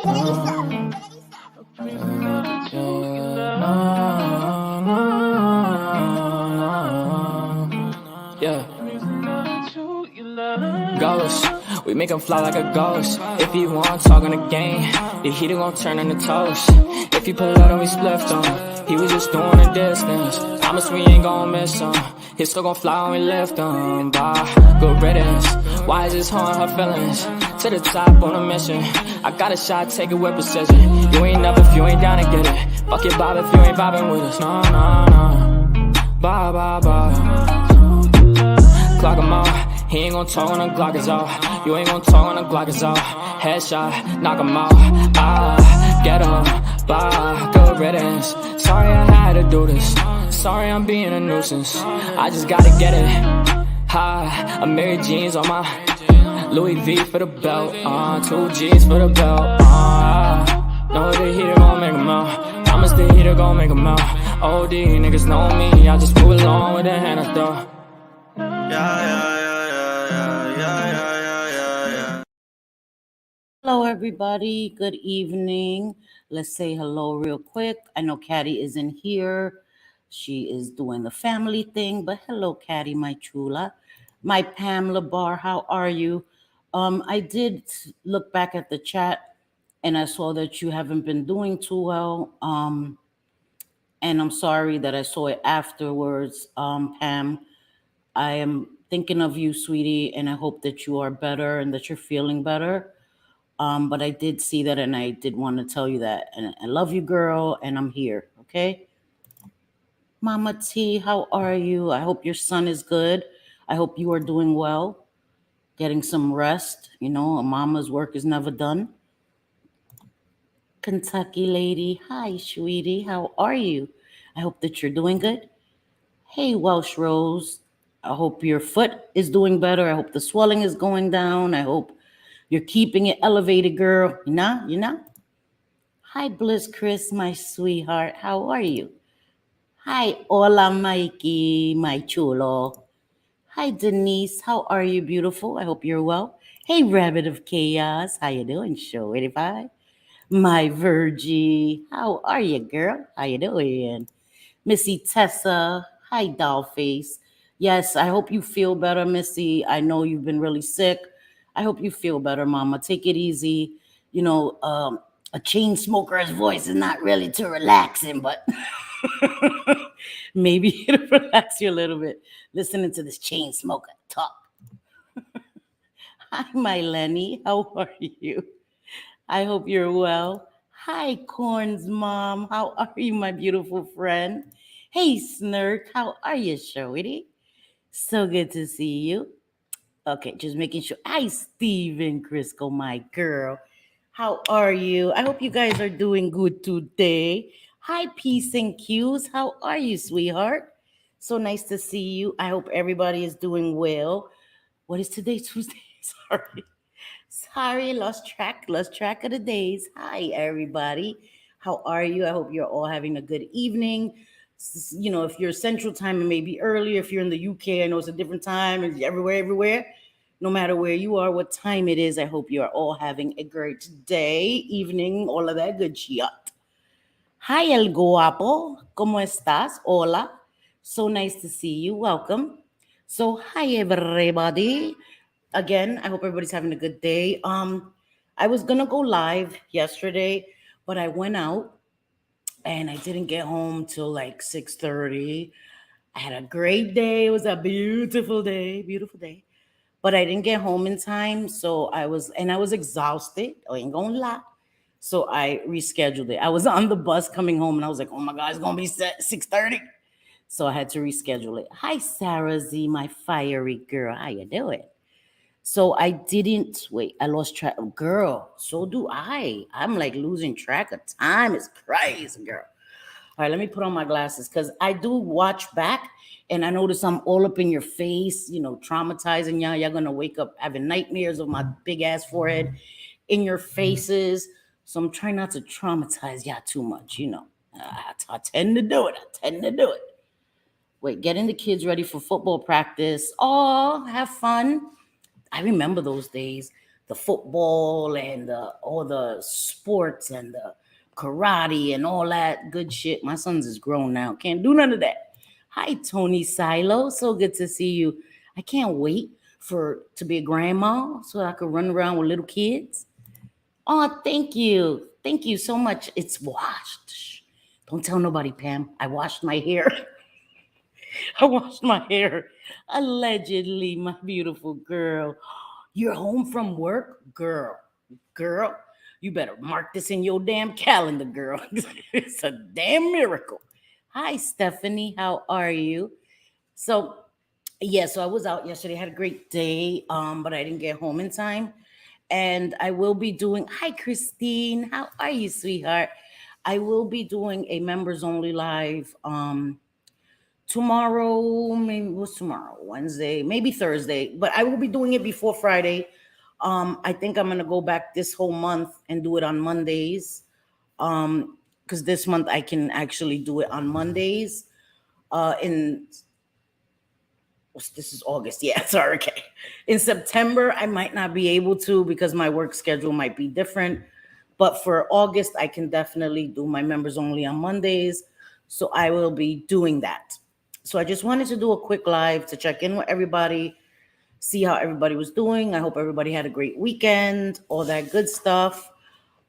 Yeah. Ghost, we make him fly like a ghost. If he want talk on the game, the heater gon' turn into toast. If he pull out and we split him, he was just doing a distance. Promise we ain't gon' miss him. He still gon' fly when we lift him. Bye, good riddance. Why is this harm her feelings? To the top on a mission. I got a shot, take it with precision. You ain't up if you ain't down to get it. Fuck your vibe if you ain't vibing with us. No, no, no. Bye, bye, bye. Clock him out. He ain't gon' talk when the Glock is off. You ain't gon' talk when the Glock is off. Headshot, knock him out. Get him, bye, good riddance. Sorry I had to do this. Sorry I'm being a nuisance. I just gotta get it. I'm Mary Jeans on my Louis V for the belt. 2 G's for the belt. Know the heater gon' make 'em out. Promise the heater gon' make 'em out. OD niggas know me. I just move along with the hand I throw. Hello, everybody. Good evening. Let's say hello real quick. I know Caddy isn't here. She is doing the family thing, but hello, Caddy, my chula. My Pamela Bar, how are you? I did look back at the chat and I saw that you haven't been doing too well. And I'm sorry that I saw it afterwards, Pam. I am thinking of you, sweetie, and I hope that you are better and that you're feeling better. But I did see that, and I did want to tell you that. And I love you, girl, and I'm here, okay? Mama T, how are you? I hope your son is good. I hope you are doing well, getting some rest. You know, a mama's work is never done. Kentucky lady, hi, sweetie. How are you? I hope that you're doing good. Hey, Welsh Rose. I hope your foot is doing better. I hope the swelling is going down. I hope you're keeping it elevated, girl. You know? Hi, Bliss Chris, my sweetheart. How are you? Hi, hola, Mikey, my chulo. Hi, Denise. How are you, beautiful? I hope you're well. Hey, Rabbit of Chaos. How you doing, Show 85? My Virgie. How are you, girl? How you doing? Missy Tessa. Hi, Dollface. Yes, I hope you feel better, Missy. I know you've been really sick. I hope you feel better, Mama. Take it easy. You know, a chain smoker's voice is not really too relaxing, but maybe it'll relax you a little bit listening to this chain smoker talk. Hi, my Lenny. How are you? I hope you're well. Hi, Corn's mom. How are you, my beautiful friend? Hey, Snurk. How are you, Shorty? So good to see you. Okay, just making sure. Hi, Steven Crisco, my girl. How are you? I hope you guys are doing good today. Hi, Peace and Cues. How are you, sweetheart? So nice to see you. I hope everybody is doing well. What is today? Tuesday? Sorry, lost track of the days. Hi, everybody. How are you? I hope you're all having a good evening. You know, if you're Central Time, it may be earlier. If you're in the UK, I know it's a different time. It's everywhere. No matter where you are, what time it is, I hope you are all having a great day, evening, all of that good shit. Hi, El Guapo. ¿Cómo estás? Hola. So nice to see you. Welcome. So, hi, everybody. Again, I hope everybody's having a good day. I was gonna go live yesterday, but I went out and I didn't get home till like 6:30. I had a great day. It was a beautiful day, but I didn't get home in time. So I was exhausted. I ain't gonna lie. So I rescheduled it. I was on the bus coming home and I was like, oh my God, it's gonna be 6:30. So I had to reschedule it. Hi, Sarah Z, my fiery girl. How you doing? So I didn't wait. I lost track. Girl, so do I. I'm like losing track of time. It's crazy, girl. All right, let me put on my glasses because I do watch back and I notice I'm all up in your face, you know, traumatizing y'all. Y'all gonna wake up having nightmares of my big ass forehead in your faces. So I'm trying not to traumatize y'all too much, you know. I tend to do it. Wait, getting the kids ready for football practice. Oh, have fun. I remember those days. the football and all the sports and the karate and all that good shit. My son's is grown now. Can't do none of that. Hi, Tony Silo. So good to see you. I can't wait for to be a grandma so I could run around with little kids. Oh, thank you. Thank you so much. It's washed. Shh. Don't tell nobody, Pam. I washed my hair. I washed my hair. Allegedly, my beautiful girl. You're home from work? Girl, you better mark this in your damn calendar, girl. It's a damn miracle. Hi, Stephanie. How are you? So, yeah, so I was out yesterday, had a great day, but I didn't get home in time. And I will be doing, hi, Christine. How are you, sweetheart? I will be doing a members only live tomorrow. Maybe what's tomorrow? Wednesday, maybe Thursday, but I will be doing it before Friday. I think I'm gonna go back this whole month and do it on Mondays. Because this month I can actually do it on Mondays. In this is August, yeah, sorry, okay. In September, I might not be able to because my work schedule might be different. But for August, I can definitely do my members only on Mondays. So I will be doing that. So I just wanted to do a quick live to check in with everybody, see how everybody was doing. I hope everybody had a great weekend, all that good stuff.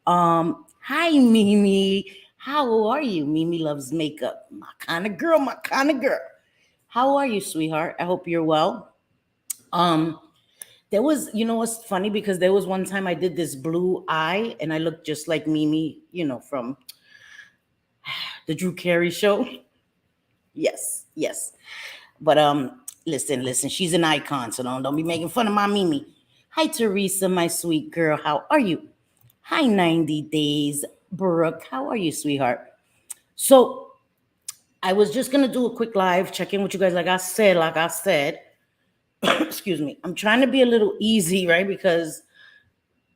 Hi Mimi. How are you? Mimi loves makeup. My kind of girl, my kind of girl. How are you, sweetheart? I hope you're well. Um, there was, you know what's funny? Because there was one time I did this blue eye and I looked just like Mimi, from the Drew Carey show. Yes, yes. But listen, she's an icon, so don't be making fun of my Mimi. Hi Teresa, my sweet girl. How are you? Hi 90 Days. Brooke, how are you, sweetheart? So I was just gonna do a quick live, check in with you guys. Like I said, excuse me. I'm trying to be a little easy, right? Because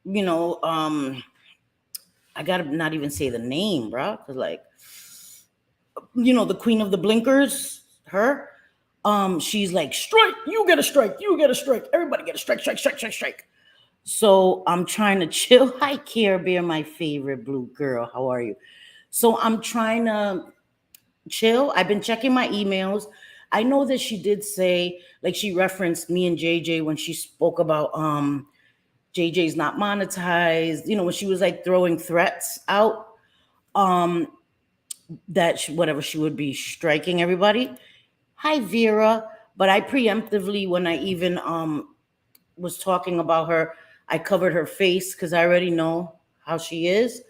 you know, I gotta not even say the name, bro. Cause like, the queen of the blinkers, her. She's like, strike, you get a strike, you get a strike, everybody get a strike, strike, strike, strike, strike. So I'm trying to chill. Hi, Care Bear, my favorite blue girl. How are you? So I'm trying to chill. I've been checking my emails. I know that she did say, like, she referenced me and JJ when she spoke about JJ's not monetized, when she was like throwing threats out, um, that whatever she would be striking everybody. Hi, Vera. But I preemptively, when I even was talking about her, I covered her face because I already know how she is.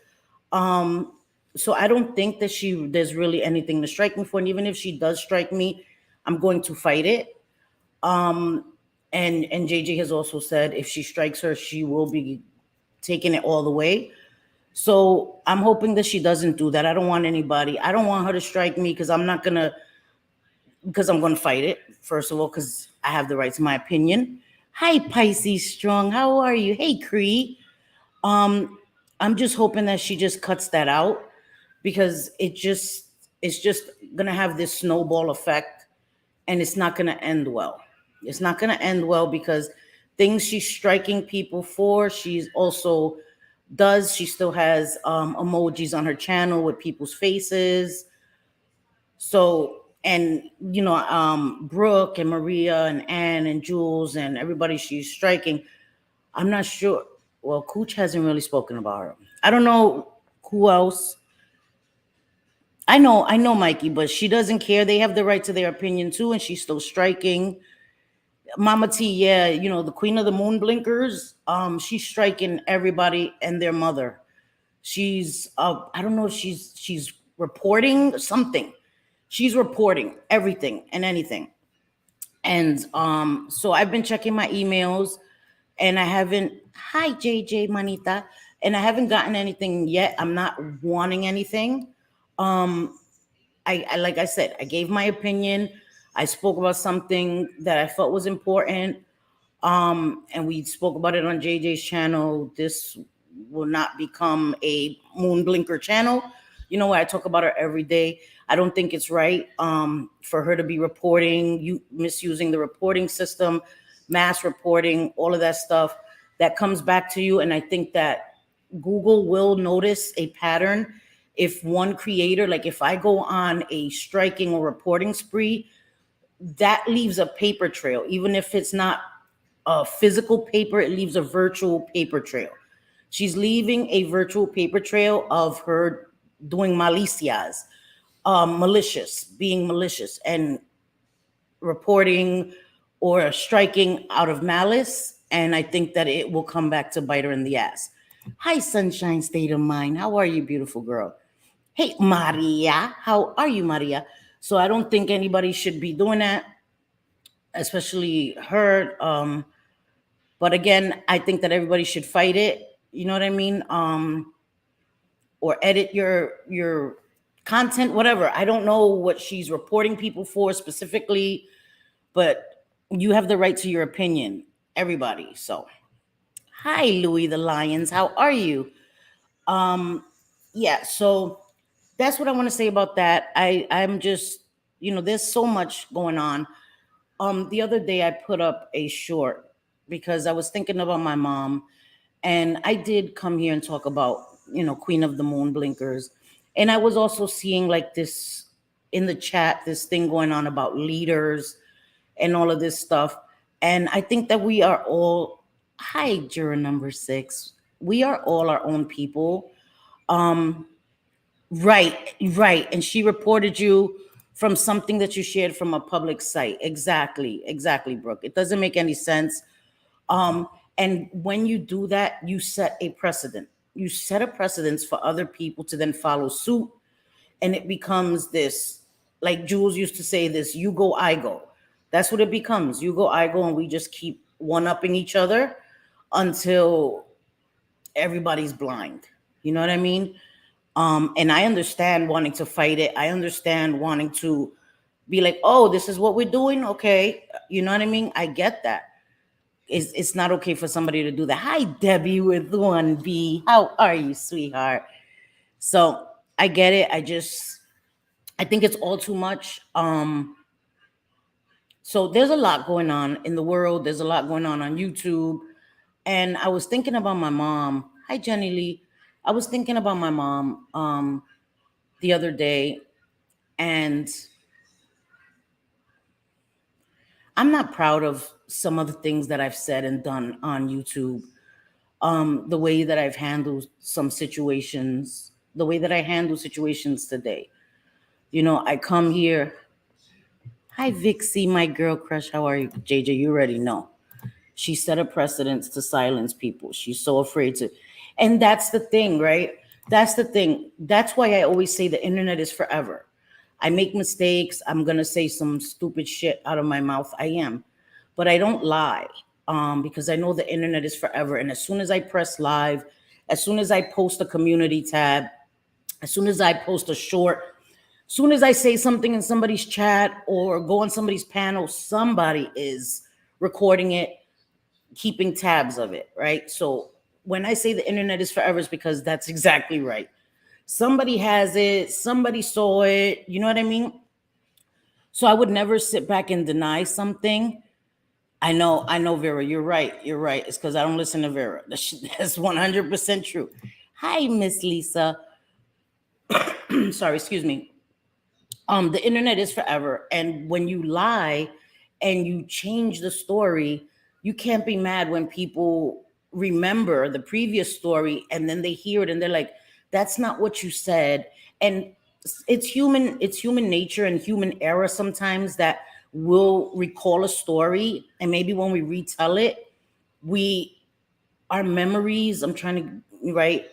Um, so I don't think that there's really anything to strike me for. And even if she does strike me, I'm going to fight it. And JJ has also said if she strikes her, she will be taking it all the way. So I'm hoping that she doesn't do that. I don't want anybody. I don't want her to strike me because I'm gonna fight it. First of all, because I have the right to my opinion. Hi, Pisces Strong. How are you? Hey, Cree. Um, I'm just hoping that she just cuts that out because it's just gonna have this snowball effect and it's not gonna end well. It's not gonna end well because things she's striking people for, she's also does. She still has emojis on her channel with people's faces. So, and Brooke and Maria and Ann and Jules and everybody she's striking, I'm not sure. Well, Cooch hasn't really spoken about her. I don't know who else. I know Mikey, but she doesn't care. They have the right to their opinion too, and she's still striking. Mama T, yeah, the Queen of the Moon Blinkers. She's striking everybody and their mother. She's I don't know if she's reporting something. She's reporting everything and anything. And so I've been checking my emails and I haven't, hi JJ Manita, and I haven't gotten anything yet. I'm not wanting anything. Um, I like I said, I gave my opinion. I spoke about something that I felt was important. And we spoke about it on JJ's channel. This will not become a moon blinker channel. I talk about her every day. I don't think it's right for her to be reporting, misusing the reporting system, mass reporting, all of that stuff. that comes back to you. And I think that Google will notice a pattern if one creator, like if I go on a striking or reporting spree, that leaves a paper trail. Even if it's not a physical paper, it leaves a virtual paper trail. She's leaving a virtual paper trail of her doing malicias, malicious, being malicious, and reporting or striking out of malice. And I think that it will come back to bite her in the ass. Hi, Sunshine State of Mind. How are you, beautiful girl? Hey, Maria. How are you, Maria? So I don't think anybody should be doing that, especially her. But again, I think that everybody should fight it. You know what I mean? Or edit your content, whatever. I don't know what she's reporting people for specifically, but you have the right to your opinion, everybody. So, hi, Louis the Lions. How are you? Um, yeah. So that's what I want to say about that. I'm just, there's so much going on. The other day I put up a short because I was thinking about my mom, and I did come here and talk about, Queen of the Moon blinkers. And I was also seeing like this in the chat, this thing going on about leaders and all of this stuff. And I think that we are all, hi, juror number 6. We are all our own people. Um, right, right. And she reported you from something that you shared from a public site. Exactly, exactly, Brooke. It doesn't make any sense. Um, and when you do that, you set a precedent. You set a precedence for other people to then follow suit. And it becomes this, like Jules used to say, this you go, I go. That's what it becomes. You go, I go, and we just keep one upping each other until everybody's blind. You know what I mean? And I understand wanting to fight it. I understand wanting to be like, oh, this is what we're doing. Okay. You know what I mean? I get that. It's not okay for somebody to do that. Hi, Debbie with 1B. How are you, sweetheart? So I get it. I think it's all too much. So there's a lot going on in the world. There's a lot going on YouTube. And I was thinking about my mom. Hi, Jenny Lee. I was thinking about my mom the other day, and I'm not proud of some of the things that I've said and done on YouTube. The way that I've handled some situations, the way that I handle situations today. I come here. Hi, Vixie, my girl crush. How are you? JJ, you already know. She set a precedence to silence people. She's so afraid to. And that's the thing, right? That's the thing. That's why I always say the internet is forever. I make mistakes. I'm going to say some stupid shit out of my mouth. I am. But I don't lie, because I know the internet is forever. And as soon as I press live, as soon as I post a community tab, as soon as I post a short, as soon as I say something in somebody's chat or go on somebody's panel, somebody is recording it, keeping tabs of it, right? So when I say the internet is forever, it's because that's exactly right. Somebody has it, somebody saw it, you know what I mean? So I would never sit back and deny something. I know, Vera, you're right. You're right. It's because I don't listen to Vera. That's 100% true. Hi, Miss Lisa. Sorry, excuse me. The internet is forever, and when you lie and you change the story, you can't be mad when people remember the previous story and then they hear it and they're like, that's not what you said. And it's human nature and human error sometimes that we'll recall a story, and maybe when we retell it, we our memories, I'm trying to, right,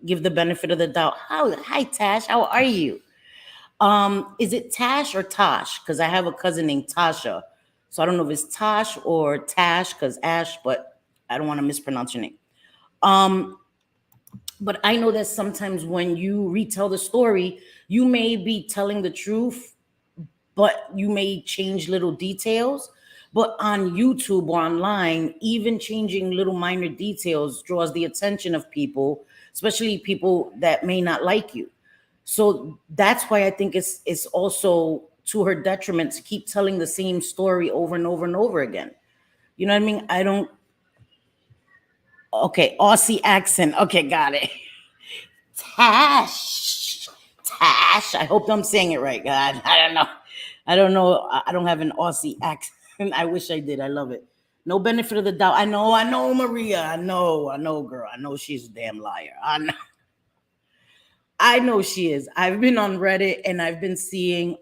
give the benefit of the doubt. Hi, Tash, how are you? Is it Tash or Tosh? Because I have a cousin named Tasha. So I don't know if it's Tosh or Tash, because Ash, but I don't want to mispronounce your name. Um, but I know that sometimes when you retell the story, you may be telling the truth, but you may change little details. But on YouTube or online, even changing little minor details draws the attention of people, especially people that may not like you. So that's why I think it's also to her detriment to keep telling the same story over and over and over again. You know what I mean? I don't. Okay, Aussie accent. Okay, got it. Tash. Tash. I hope I'm saying it right, God. I don't know. I don't know. I don't have an Aussie accent. I wish I did. I love it. No benefit of the doubt. I know, Maria. I know, girl. I know she's a damn liar. I know she is. I've been on Reddit and I've been seeing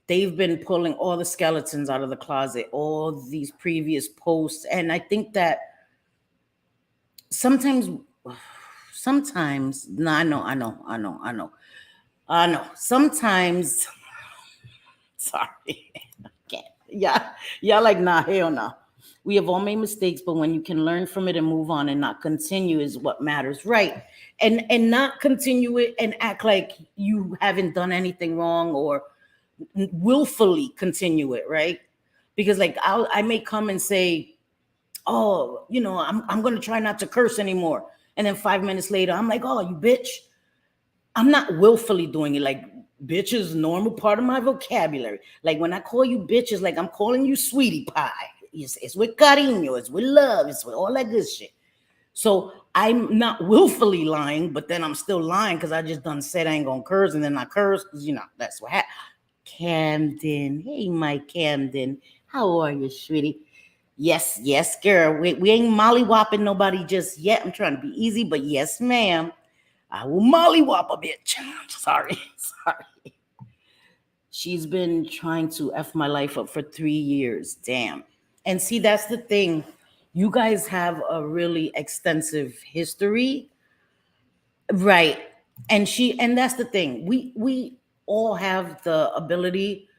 they've been pulling all the skeletons out of the closet, all these previous posts. And I think that sometimes no, I know. Sometimes sorry. Okay. Yeah. Yeah, like nah, hell no. We have all made mistakes, but when you can learn from it and move on and not continue is what matters. Right. And not continue it and act like you haven't done anything wrong or willfully continue it, right? Because like I may come and say, oh, I'm gonna try not to curse anymore. And then 5 minutes later, I'm like, oh, you bitch. I'm not willfully doing it. Like, bitch is a normal part of my vocabulary. Like when I call you bitches, like I'm calling you sweetie pie. It's with cariño, it's with love, it's with all that good shit. So I'm not willfully lying, but then I'm still lying because I just done said I ain't gonna curse and then I curse because that's what happened. Camden, hey my Camden, how are you, sweetie? Yes, yes, girl. We ain't mollywhopping nobody just yet. I'm trying to be easy, but yes, ma'am. I will mollywhop a bitch. Sorry, sorry. She's been trying to F my life up for 3 years. Damn. And see, that's the thing. You guys have a really extensive history. Right. And that's the thing. We all have the ability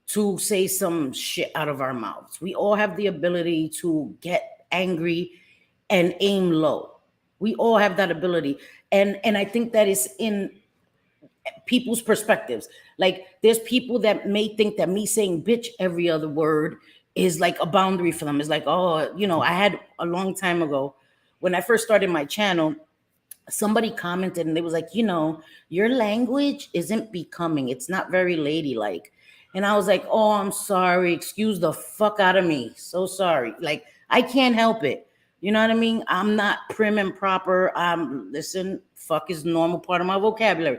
to say some shit out of our mouths. We all have the ability to get angry and aim low. We all have that ability. And I think that is in people's perspectives. Like there's people that may think that me saying bitch every other word is like a boundary for them. It's like, oh, I had a long time ago when I first started my channel, somebody commented and they was like, your language isn't becoming. It's not very ladylike. And I was like, oh, I'm sorry. Excuse the fuck out of me. So sorry. Like, I can't help it. You know what I mean? I'm not prim and proper. Listen, fuck is a normal part of my vocabulary.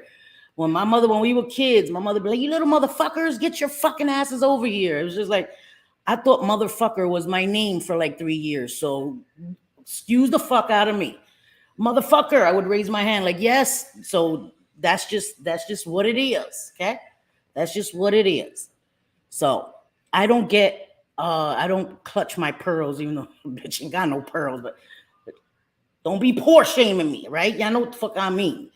When we were kids, my mother be like, you little motherfuckers, get your fucking asses over here. It was just like, I thought motherfucker was my name for like 3 years. So excuse the fuck out of me. Motherfucker, I would raise my hand like, yes. So that's just what it is. Okay. That's just what it is. So I don't clutch my pearls, even though bitch ain't got no pearls, but don't be poor shaming me, right? Y'all know what the fuck I mean.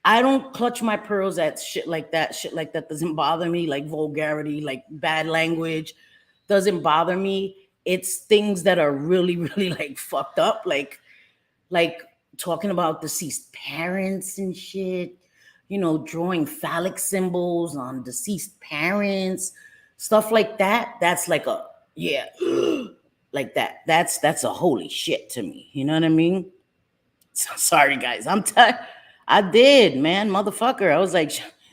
I don't clutch my pearls at shit like that. Shit like that doesn't bother me, like vulgarity, like bad language doesn't bother me. It's things that are really, really like fucked up, like talking about deceased parents and shit, drawing phallic symbols on deceased parents, stuff like that. That's like a yeah, like that. That's a holy shit to me. You know what I mean? So, sorry, guys. I did, man, motherfucker. I was like,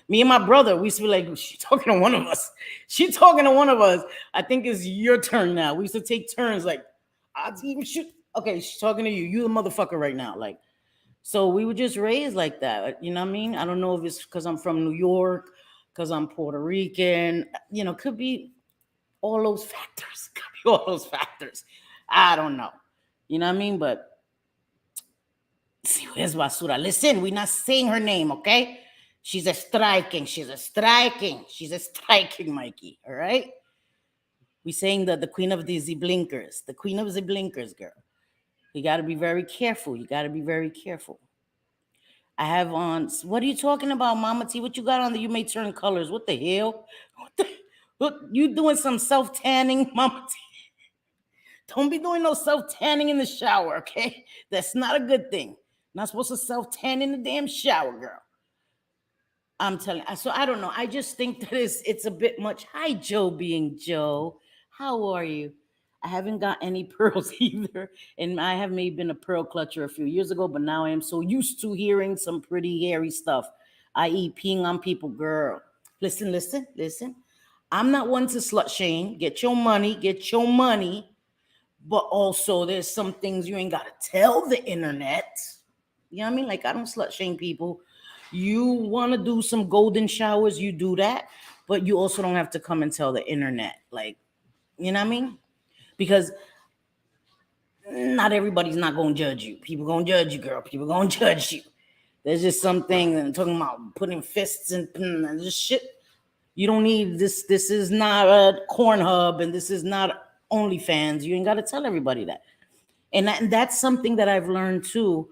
me and my brother, we used to be like, she talking to one of us. She talking to one of us. I think it's your turn now. We used to take turns, like, I even shoot. Okay, she's talking to you. You the motherfucker right now. Like, so we were just raised like that. You know what I mean? I don't know if it's because I'm from New York, because I'm Puerto Rican. Could be all those factors. Could be all those factors. I don't know. You know what I mean? But see, where's Basura? Listen, we're not saying her name, okay? She's a striking. She's a striking. She's a striking, Mikey. All right? We saying that the queen of the blinkers, the queen of the blinkers, girl. You got to be very careful. You got to be very careful. I have on. What are you talking about, Mama T? What you got on that you may turn colors? What the hell? What you doing some self tanning, Mama T? Don't be doing no self tanning in the shower, okay? That's not a good thing. Not supposed to self tan in the damn shower, girl. I'm telling you. So I don't know. I just think that it's a bit much. Hi, Joe being Joe. How are you? I haven't got any pearls either. And I have maybe been a pearl clutcher a few years ago, but now I am so used to hearing some pretty hairy stuff, i.e., peeing on people, girl. Listen, listen, listen. I'm not one to slut shame. Get your money, but also there's some things you ain't gotta tell the internet. You know what I mean? Like I don't slut shame people. You want to do some golden showers, you do that, but you also don't have to come and tell the internet. Like, you know what I mean? Because not everybody's not gonna judge you. People gonna judge you, girl. People gonna judge you. There's just something and talking about putting fists and this shit. You don't need this. This is not a corn hub, and this is not OnlyFans. You ain't got to tell everybody that. And that's something that I've learned too.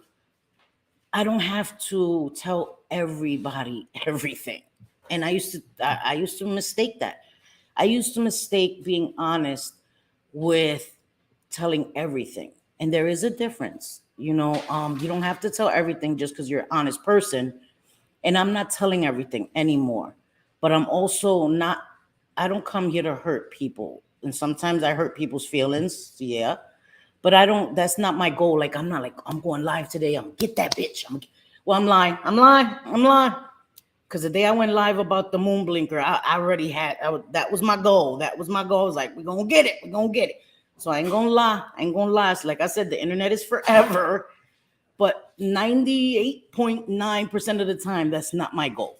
I don't have to tell everybody everything. And I used to mistake that. I used to mistake being honest with telling everything. And there is a difference. You don't have to tell everything just because you're an honest person. And I'm not telling everything anymore. But I'm also not, I don't come here to hurt people. And sometimes I hurt people's feelings. Yeah. But I don't, that's not my goal. Like, I'm not like, I'm going live today. I'm gonna get that bitch. Well, I'm lying. I'm lying. Because the day I went live about the moon blinker, I already had, that was my goal. That was my goal. I was like, we're going to get it. We're going to get it. So I ain't going to lie. So like I said, the internet is forever. But 98.9% of the time, that's not my goal.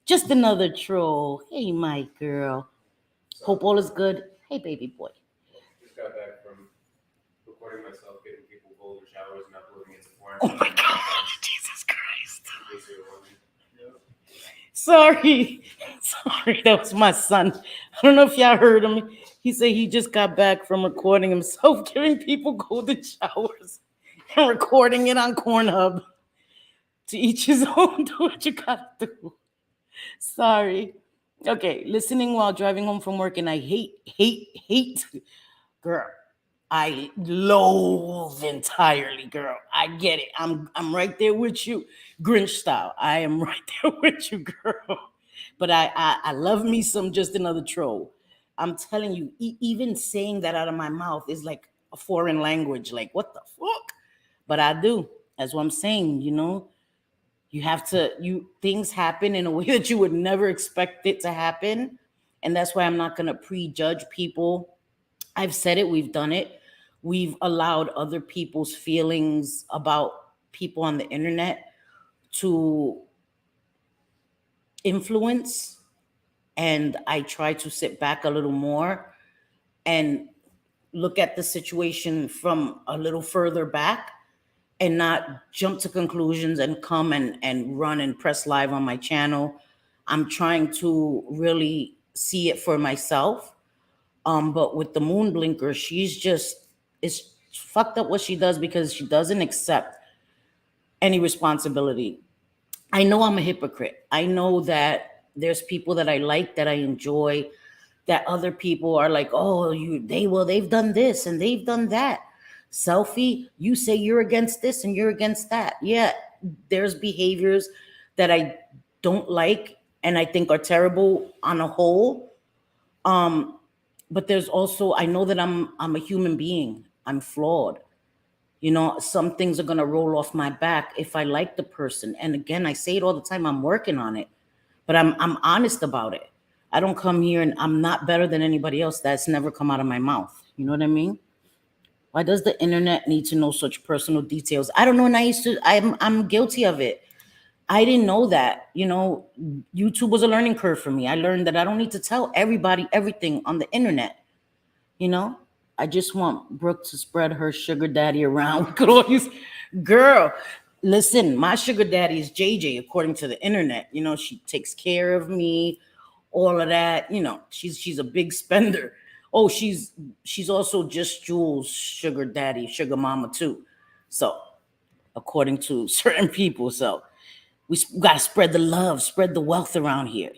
Just another troll. Hey, my girl. Hope all is good. Hey, baby boy. Just got back from recording myself getting people golden showers and uploading it to porn. Oh my God. Jesus Christ. Sorry. That was my son. I don't know if y'all heard him. He said he just got back from recording himself giving people golden showers and recording it on Cornhub. To each his own. Do what you gotta do. Sorry. Okay, listening while driving home from work, and I hate, girl. I loathe entirely, girl. I get it. I'm right there with you, Grinch style. I am right there with you, girl. But I love me some just another troll. I'm telling you, even saying that out of my mouth is like a foreign language. Like what the fuck? But I do. That's what I'm saying. You have to. Things happen in a way that you would never expect it to happen, and that's why I'm not gonna prejudge people. I've said it, we've done it. We've allowed other people's feelings about people on the internet to influence. And I try to sit back a little more and look at the situation from a little further back and not jump to conclusions and come and run and press live on my channel. I'm trying to really see it for myself. But with the moon blinker, it's fucked up what she does because she doesn't accept any responsibility. I know I'm a hypocrite. I know that there's people that I like, that I enjoy, that other people are like, oh, they've done this and they've done that. Selfie, you say you're against this and you're against that. Yeah, there's behaviors that I don't like and I think are terrible on a whole. But there's also, I know that I'm a human being. I'm flawed. Some things are gonna roll off my back if I like the person. And again, I say it all the time, I'm working on it. But I'm honest about it. I don't come here and I'm not better than anybody else. That's never come out of my mouth. You know what I mean? Why does the internet need to know such personal details? I don't know. And I'm guilty of it. I didn't know that. YouTube was a learning curve for me. I learned that I don't need to tell everybody everything on the internet. You know, I just want Brooke to spread her sugar daddy around. We could always, girl, listen, my sugar daddy is JJ, according to the internet. She takes care of me, all of that. She's a big spender. Oh, she's also just Jules' sugar daddy, sugar mama too. So, according to certain people, so we got to spread the love, spread the wealth around here.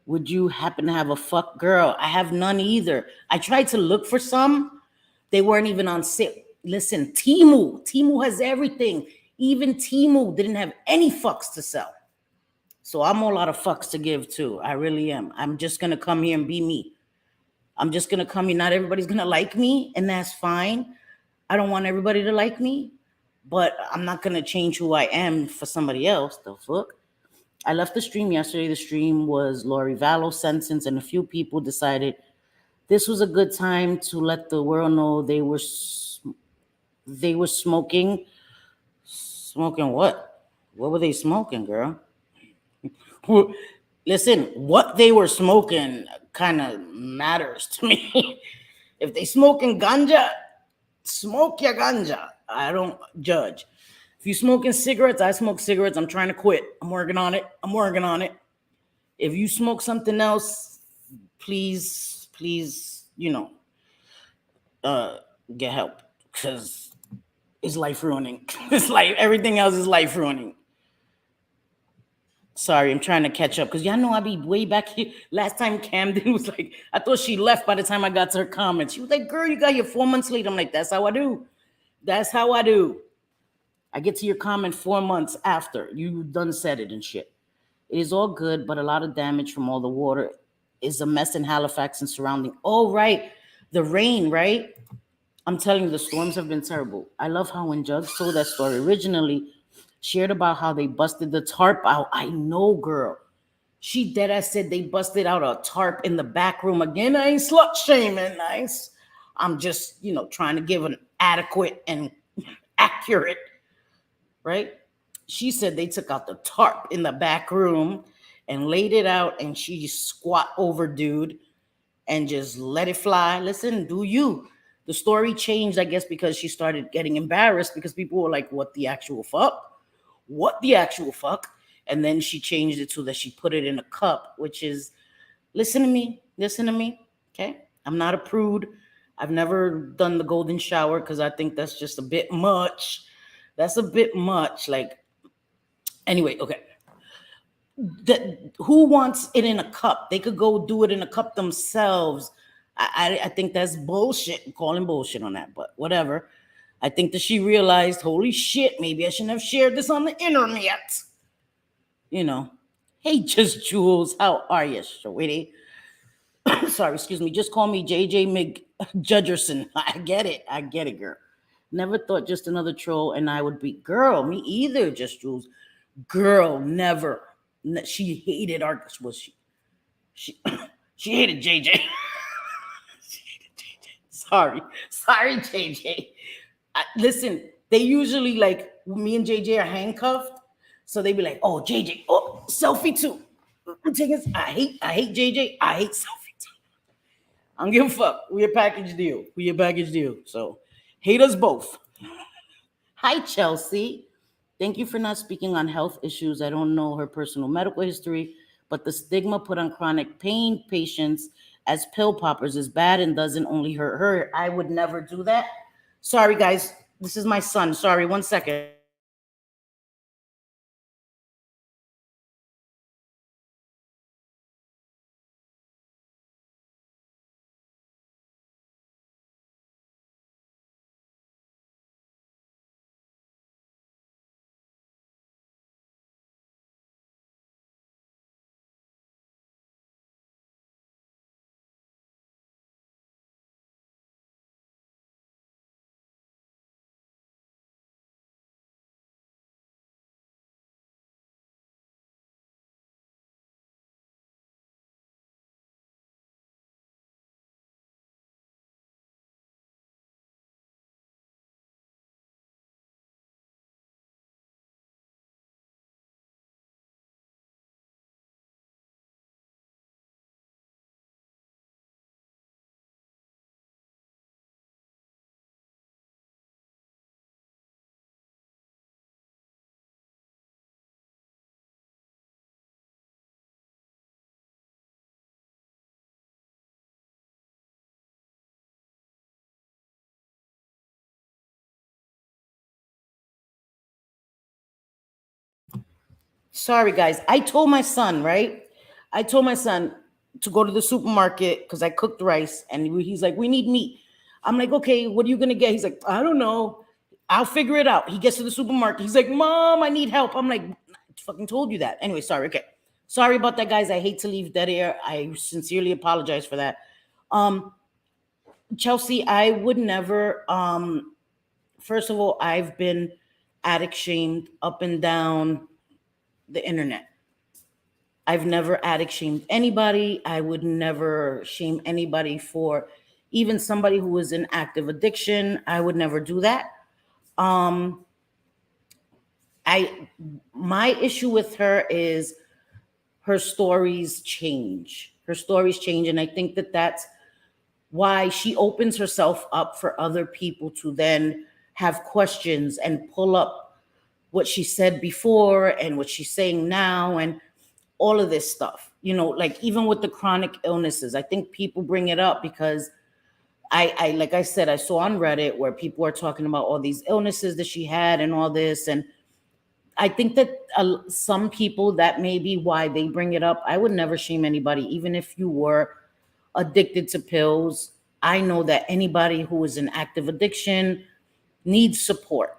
Would you happen to have a fuck girl? I have none either. I tried to look for some. They weren't even on sale. Listen, Temu has everything. Even Temu didn't have any fucks to sell. So I'm all out of fucks to give too. I really am. I'm just going to come here and be me. I'm just going to come here. Not everybody's going to like me, and that's fine. I don't want everybody to like me, but I'm not going to change who I am for somebody else. The fuck? I left the stream yesterday. The stream was Lori Vallow sentence, and a few people decided This was a good time to let the world know they were smoking. Smoking what? What were they smoking, girl? Listen, what they were smoking kind of matters to me. If they smoking ganja, smoke your ganja. I don't judge. If you smoking cigarettes, I smoke cigarettes. I'm trying to quit. I'm working on it. I'm working on it. If you smoke something else, please, uh, get help because it's life ruining. It's like everything else is life ruining. Sorry, I'm trying to catch up because y'all know I be way back here. Last time Camden was like, I thought she left by the time I got to her comments. She was like, girl, you got here 4 months late. I'm like, that's how I do. That's how I do. I get to your comment 4 months after you done said it and shit. It is all good, but a lot of damage from all the water is a mess in Halifax and surrounding. Oh, right. The rain, right? I'm telling you, the storms have been terrible. I love how when Jug told that story originally, shared about how they busted the tarp out. I know, girl. She dead ass said they busted out a tarp in the back room again. I ain't slut shaming, nice. I'm just, trying to give an adequate and accurate, right? She said they took out the tarp in the back room and laid it out, and she squat over dude and just let it fly. Listen, do you? The story changed, I guess, because she started getting embarrassed because people were like, what the actual fuck? What the actual fuck? And then she changed it so that she put it in a cup, which is, listen to me, okay? I'm not a prude. I've never done the golden shower because I think that's just a bit much. That's a bit much. Like, anyway, okay. Who wants it in a cup? They could go do it in a cup themselves. I think that's bullshit. I'm calling bullshit on that, but whatever. I think that she realized, holy shit, maybe I shouldn't have shared this on the internet. You know. Hey, just Jules, how are you, sweetie? Sorry, excuse me. Just call me JJ McJudgerson. I get it, girl. Never thought just another troll and I would be, girl, me either, just Jules. Girl, never. She hated our, was she she hated JJ. Sorry, JJ. Listen, they usually like me and JJ are handcuffed, so they be like, "Oh, JJ, oh, selfie too." I'm taking. I hate JJ. I hate selfie too. I don't give a fuck. We a package deal. We a package deal. So hate us both. Hi, Chelsea. Thank you for not speaking on health issues. I don't know her personal medical history, but the stigma put on chronic pain patients as pill poppers is bad and doesn't only hurt her. I would never do that. Sorry, guys. This is my son. Sorry, 1 second. Sorry, guys. I told my son, right? I told my son to go to the supermarket because I cooked rice, and he's like, "We need meat." I'm like, "Okay, what are you gonna get?" He's like, "I don't know. I'll figure it out." He gets to the supermarket. He's like, "Mom, I need help." I'm like, "I fucking told you that." Anyway, sorry. Okay, sorry about that, guys. I hate to leave dead air. I sincerely apologize for that. Um, Chelsea, I would never. First of all, I've been addict shamed up and down the internet. I've never addict shamed anybody. I would never shame anybody for even somebody who is in active addiction. I would never do that. Um, I my issue with her is her stories change. Her stories change, and I think that that's why she opens herself up for other people to then have questions and pull up what she said before and what she's saying now and all of this stuff. Like even with the chronic illnesses, I think people bring it up because I like I said, I saw on Reddit where people are talking about all these illnesses that she had and all this. And I think that some people, that may be why they bring it up. I would never shame anybody, even if you were addicted to pills. I know that anybody who is in active addiction needs support.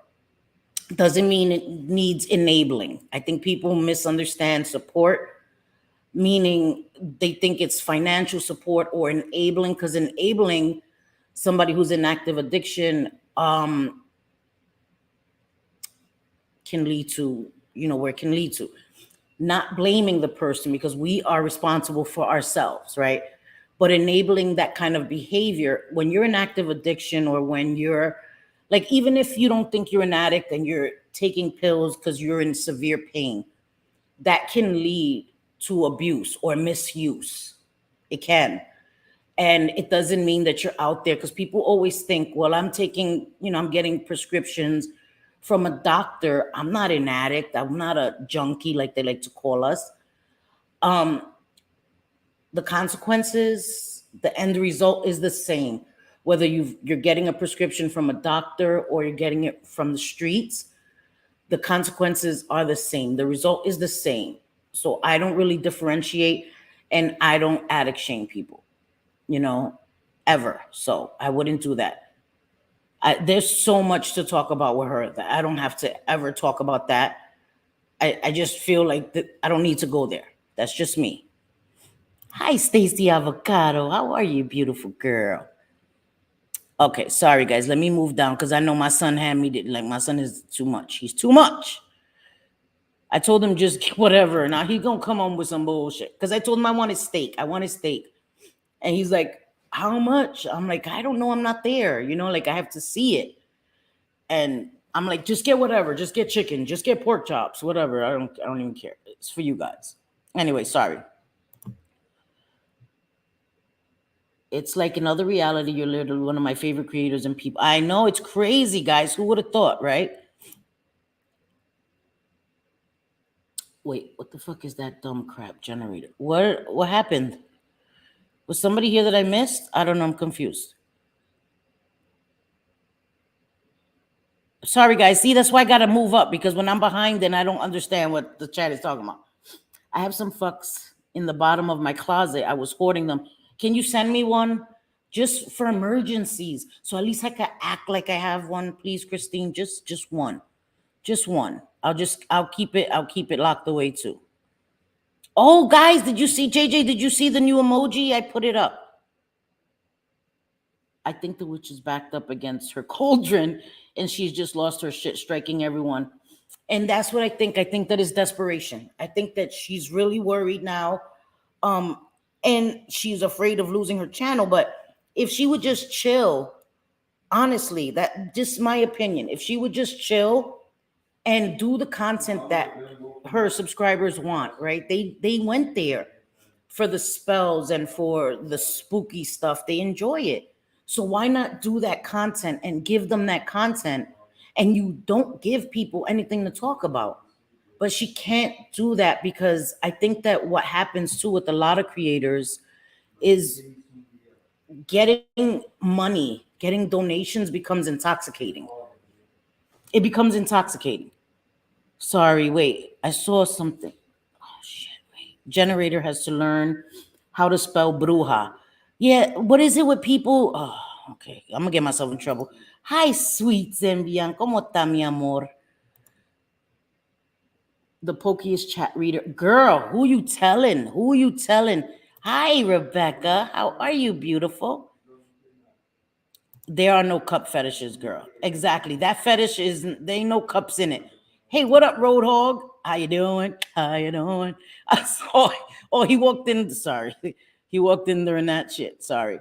Doesn't mean it needs enabling. I think people misunderstand support, meaning they think it's financial support or enabling, because enabling somebody who's in active addiction can lead to, where it can lead to. Not blaming the person because we are responsible for ourselves, right? But enabling that kind of behavior when you're in active addiction, or when you're like, even if you don't think you're an addict and you're taking pills because you're in severe pain, that can lead to abuse or misuse. It can. And it doesn't mean that you're out there, because people always think, well, I'm taking, I'm getting prescriptions from a doctor. I'm not an addict. I'm not a junkie, like they like to call us. Um, the consequences, the end result is the same. Whether you're getting a prescription from a doctor or you're getting it from the streets, the consequences are the same. The result is the same. So I don't really differentiate, and I don't addict shame people, ever. So I wouldn't do that. There's so much to talk about with her that I don't have to ever talk about that. I just feel like that I don't need to go there. That's just me. Hi, Stacy Avocado. How are you, beautiful girl? Okay, sorry guys. Let me move down because I know my son had me like my son is too much. He's too much. I told him just whatever. Now he's gonna come on with some bullshit. Because I told him I wanted steak. I wanted steak. And he's like, how much? I'm like, I don't know. I'm not there. Like I have to see it. And I'm like, just get whatever. Just get chicken. Just get pork chops. Whatever. I don't even care. It's for you guys. Anyway, sorry. It's like another reality. You're literally one of my favorite creators and people. I know, it's crazy, guys. Who would have thought, right? Wait, what the fuck is that dumb crap generator? What happened? Was somebody here that I missed? I don't know. I'm confused. Sorry, guys. See, that's why I got to move up, because when I'm behind, then I don't understand what the chat is talking about. I have some fucks in the bottom of my closet. I was hoarding them. Can you send me one just for emergencies? So at least I can act like I have one, please, Christine. Just one. Just one. I'll keep it locked away too. Oh, guys, did you see, JJ? Did you see the new emoji? I put it up. I think the witch is backed up against her cauldron and she's just lost her shit, striking everyone. And that's what I think. I think that is desperation. I think that she's really worried now. And she's afraid of losing her channel. But if she would just chill, honestly, that just my opinion. If she would just chill and do the content that her subscribers want, right? They went there for the spells and for the spooky stuff. They enjoy it. So why not do that content and give them that content? And you don't give people anything to talk about. But she can't do that because I think that what happens too with a lot of creators is getting money, getting donations becomes intoxicating. It becomes intoxicating. Sorry, wait. I saw something. Oh shit, wait. Generator has to learn how to spell bruja. Yeah, what is it with people? Oh, okay. I'm gonna get myself in trouble. Hi, sweet Zambian. ¿Cómo está, mi amor? The pokiest chat reader. Girl, who you telling? Who you telling? Hi, Rebecca. How are you, beautiful? There are no cup fetishes, girl. Exactly. That fetish is, there ain't no cups in it. Hey, what up, Roadhog? How you doing? How you doing? I saw. Oh, he walked in. Sorry, he walked in during that shit. Sorry.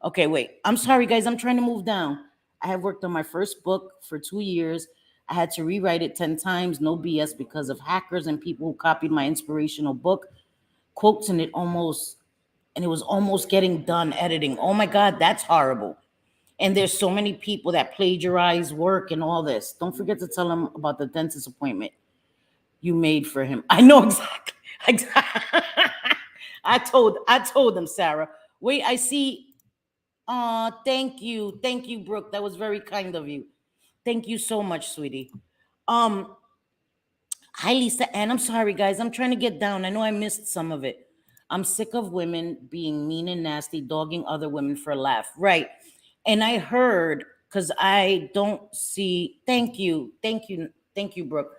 Okay, wait. I'm sorry, guys. I'm trying to move down. I have worked on my first book for 2 years. I had to rewrite it 10 times, no BS, because of hackers and people who copied my inspirational book quotes, and it was almost getting done editing. Oh my God, that's horrible. And there's so many people that plagiarize work and all this. Don't forget to tell him about the dentist appointment you made for him. I know exactly. I told them, Sarah. Wait, I see. Thank you, Brooke. That was very kind of you. Thank you so much, sweetie. Um, Hi, Lisa. And I'm sorry, guys. I'm trying to get down. I know I missed some of it. I'm sick of women being mean and nasty, dogging other women for a laugh. Right. And I heard, because I don't see, thank you, Brooke.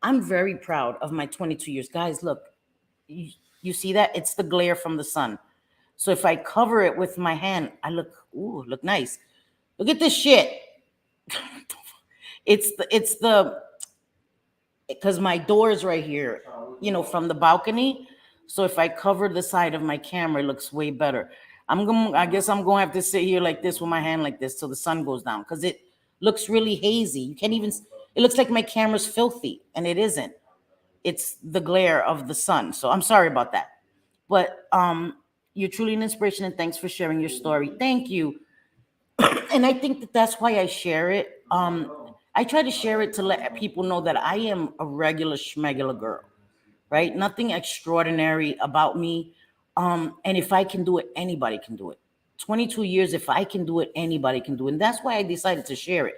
I'm very proud of my 22 years. Guys, look, you, you see that? It's the glare from the sun. So if I cover it with my hand, look nice. Look at this shit. It's the because my door is right here, from the balcony. So if I cover the side of my camera, it looks way better. I guess I'm gonna have to sit here like this with my hand like this till the sun goes down because it looks really hazy. You can't even. It looks like my camera's filthy, and it isn't. It's the glare of the sun. So I'm sorry about that. But you're truly an inspiration, and thanks for sharing your story. Thank you. And I think that that's why I share it. I try to share it to let people know that I am a regular schmegular girl, right? Nothing extraordinary about me. And if I can do it, anybody can do it. 22 years, if I can do it, anybody can do it. And that's why I decided to share it.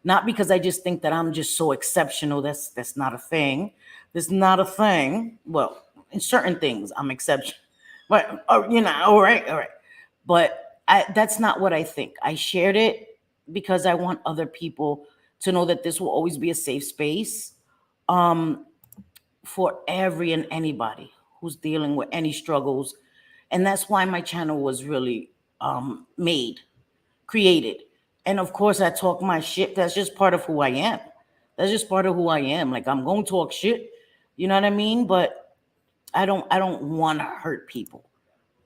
Not because I just think that I'm just so exceptional. That's not a thing. That's not a thing. Well, in certain things, I'm exceptional. But all right. But that's not what I think. I shared it because I want other people to know that this will always be a safe space um, for every and anybody who's dealing with any struggles. And that's why my channel was really created. And of course, I talk my shit. That's just part of who I am. That's just part of who I am. Like I'm going to talk shit. You know what I mean? But I don't want to hurt people.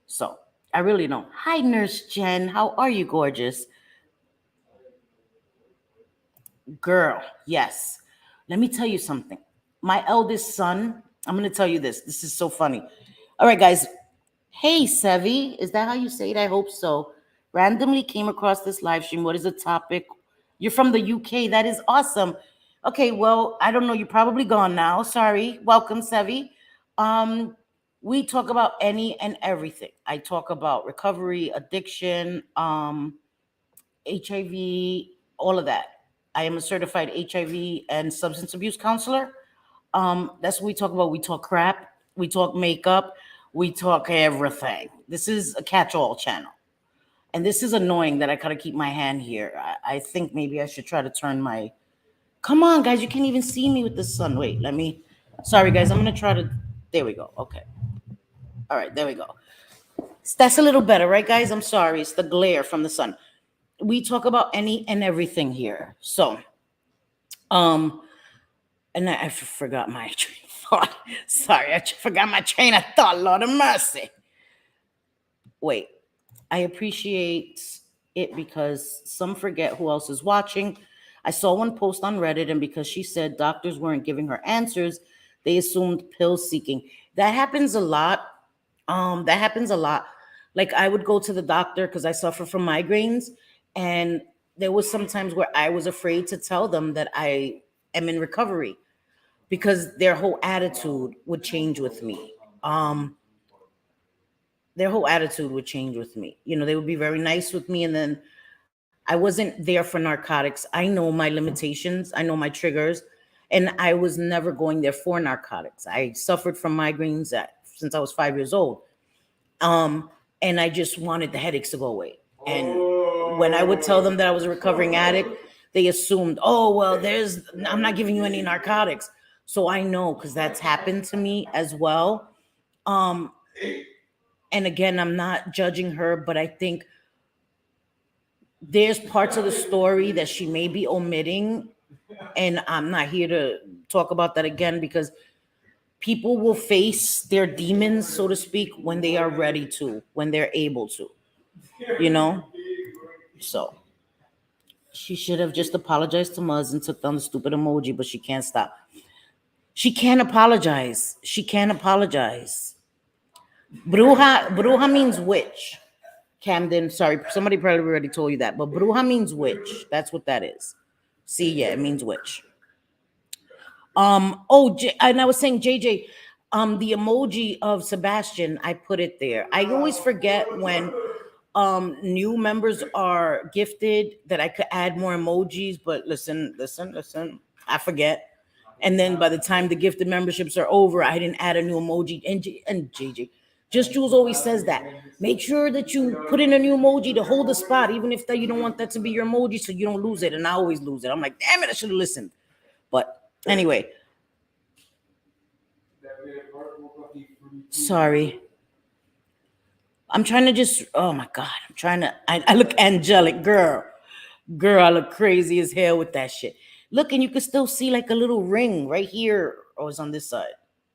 So I really don't. Hi, Nurse Jen. How are you, gorgeous? Girl, yes. Let me tell you something. My eldest son, I'm going to tell you this. This is so funny. All right, guys. Hey, Sevi. Is that how you say it? I hope so. Randomly came across this live stream. What is the topic? You're from the UK. That is awesome. Okay, well, I don't know. You're probably gone now. Sorry. Welcome, Sevi. Um, we talk about any and everything. I talk about recovery, addiction, HIV, all of that. I am a certified HIV and substance abuse counselor. That's what we talk about. We talk crap, we talk makeup, we talk everything. This is a catch-all channel. And this is annoying that I gotta keep my hand here. I think maybe I should try to turn my. Come on, guys, you can't even see me with the sun. Wait, let me. Sorry, guys, I'm gonna try to. There we go. Okay. All right, there we go. That's a little better, right, guys? I'm sorry. It's the glare from the sun. We talk about any and everything here. So, um, and I forgot my train of thought. Sorry, I forgot my train of thought. Lord of mercy. Wait, I appreciate it because some forget who else is watching. I saw one post on Reddit, and because she said doctors weren't giving her answers, they assumed pill seeking. That happens a lot. That happens a lot. Like I would go to the doctor because I suffer from migraines, and there was sometimes where I was afraid to tell them that I am in recovery because their whole attitude would change with me. Their whole attitude would change with me. They would be very nice with me, and then I wasn't there for narcotics. I know my limitations, I know my triggers, and I was never going there for narcotics. I suffered from migraines since I was 5 years old. And I just wanted the headaches to go away. And when I would tell them that I was a recovering addict, they assumed, oh, well, I'm not giving you any narcotics. So I know because that's happened to me as well. Um, and again, I'm not judging her, but I think there's parts of the story that she may be omitting, and I'm not here to talk about that again because people will face their demons, so to speak, when they are ready to, when they're able to, you know? So she should have just apologized to Muzz and took down the stupid emoji, but she can't stop. She can't apologize. She can't apologize. Bruja means witch. Camden, sorry, somebody probably already told you that, but bruja means witch. That's what that is. See, yeah, it means witch. And I was saying, JJ, the emoji of Sebastian, I put it there. I always forget when new members are gifted that I could add more emojis, but listen, I forget. And then by the time the gifted memberships are over, I didn't add a new emoji. And JJ, just Jules always says that. Make sure that you put in a new emoji to hold the spot, even if that you don't want that to be your emoji, so you don't lose it. And I always lose it. I'm like, damn it, I should have listened. But anyway, sorry. I'm trying to just, oh my God, I look angelic, girl. Girl, I look crazy as hell with that shit. Look, and you can still see like a little ring right here. Oh, it's on this side.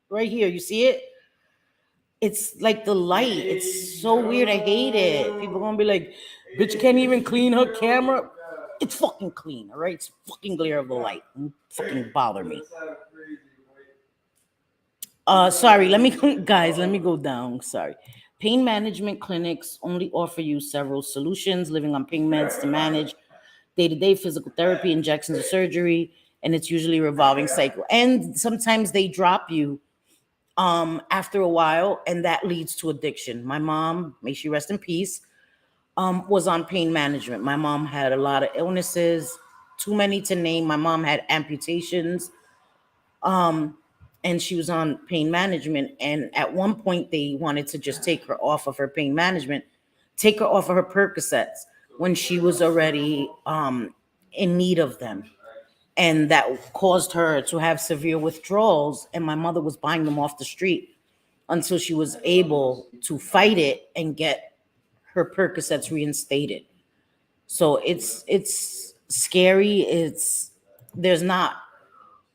Right here, you see it? It's like the light. It's so weird. I hate it. People gonna be like, bitch can't even clean her camera. It's fucking clean, all right? It's fucking glare of the light. Don't fucking bother me. Sorry, let me guys, let me go down. Sorry. Pain management clinics only offer you several solutions, living on pain meds to manage day-to-day physical therapy, injections or surgery, and it's usually a revolving cycle. And sometimes they drop you after a while, and that leads to addiction. My mom, may she rest in peace, was on pain management. My mom had a lot of illnesses, too many to name. My mom had amputations. And she was on pain management. And at one point, they wanted to just take her off of her pain management, take her off of her Percocets when she was already in need of them. And that caused her to have severe withdrawals. And my mother was buying them off the street until she was able to fight it and get her Percocets reinstated. So it's scary. There's not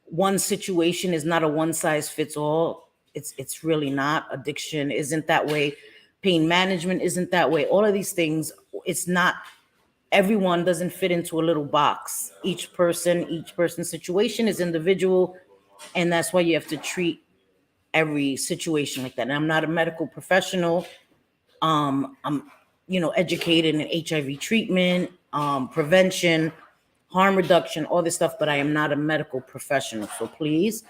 one situation is not a one size fits all. It's really not. Addiction isn't that way. Pain management isn't that way. All of these things, it's not. Everyone doesn't fit into a little box. Each person's situation is individual, and that's why you have to treat every situation like that. And I'm not a medical professional. I'm educated in HIV treatment, prevention, harm reduction, all this stuff, but I am not a medical professional. So please,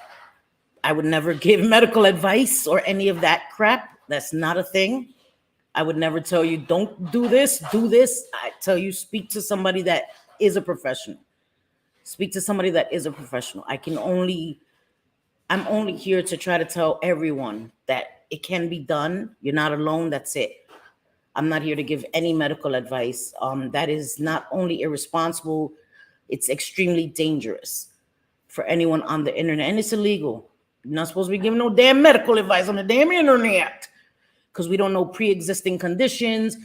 I would never give medical advice or any of that crap. That's not a thing. I would never tell you, don't do this, do this. I tell you, speak to somebody that is a professional. Speak to somebody that is a professional. I'm only here to try to tell everyone that it can be done. You're not alone. That's it. I'm not here to give any medical advice. That is not only irresponsible, it's extremely dangerous for anyone on the internet, and it's illegal. You're not supposed to be giving no damn medical advice on the damn internet because we don't know pre-existing conditions,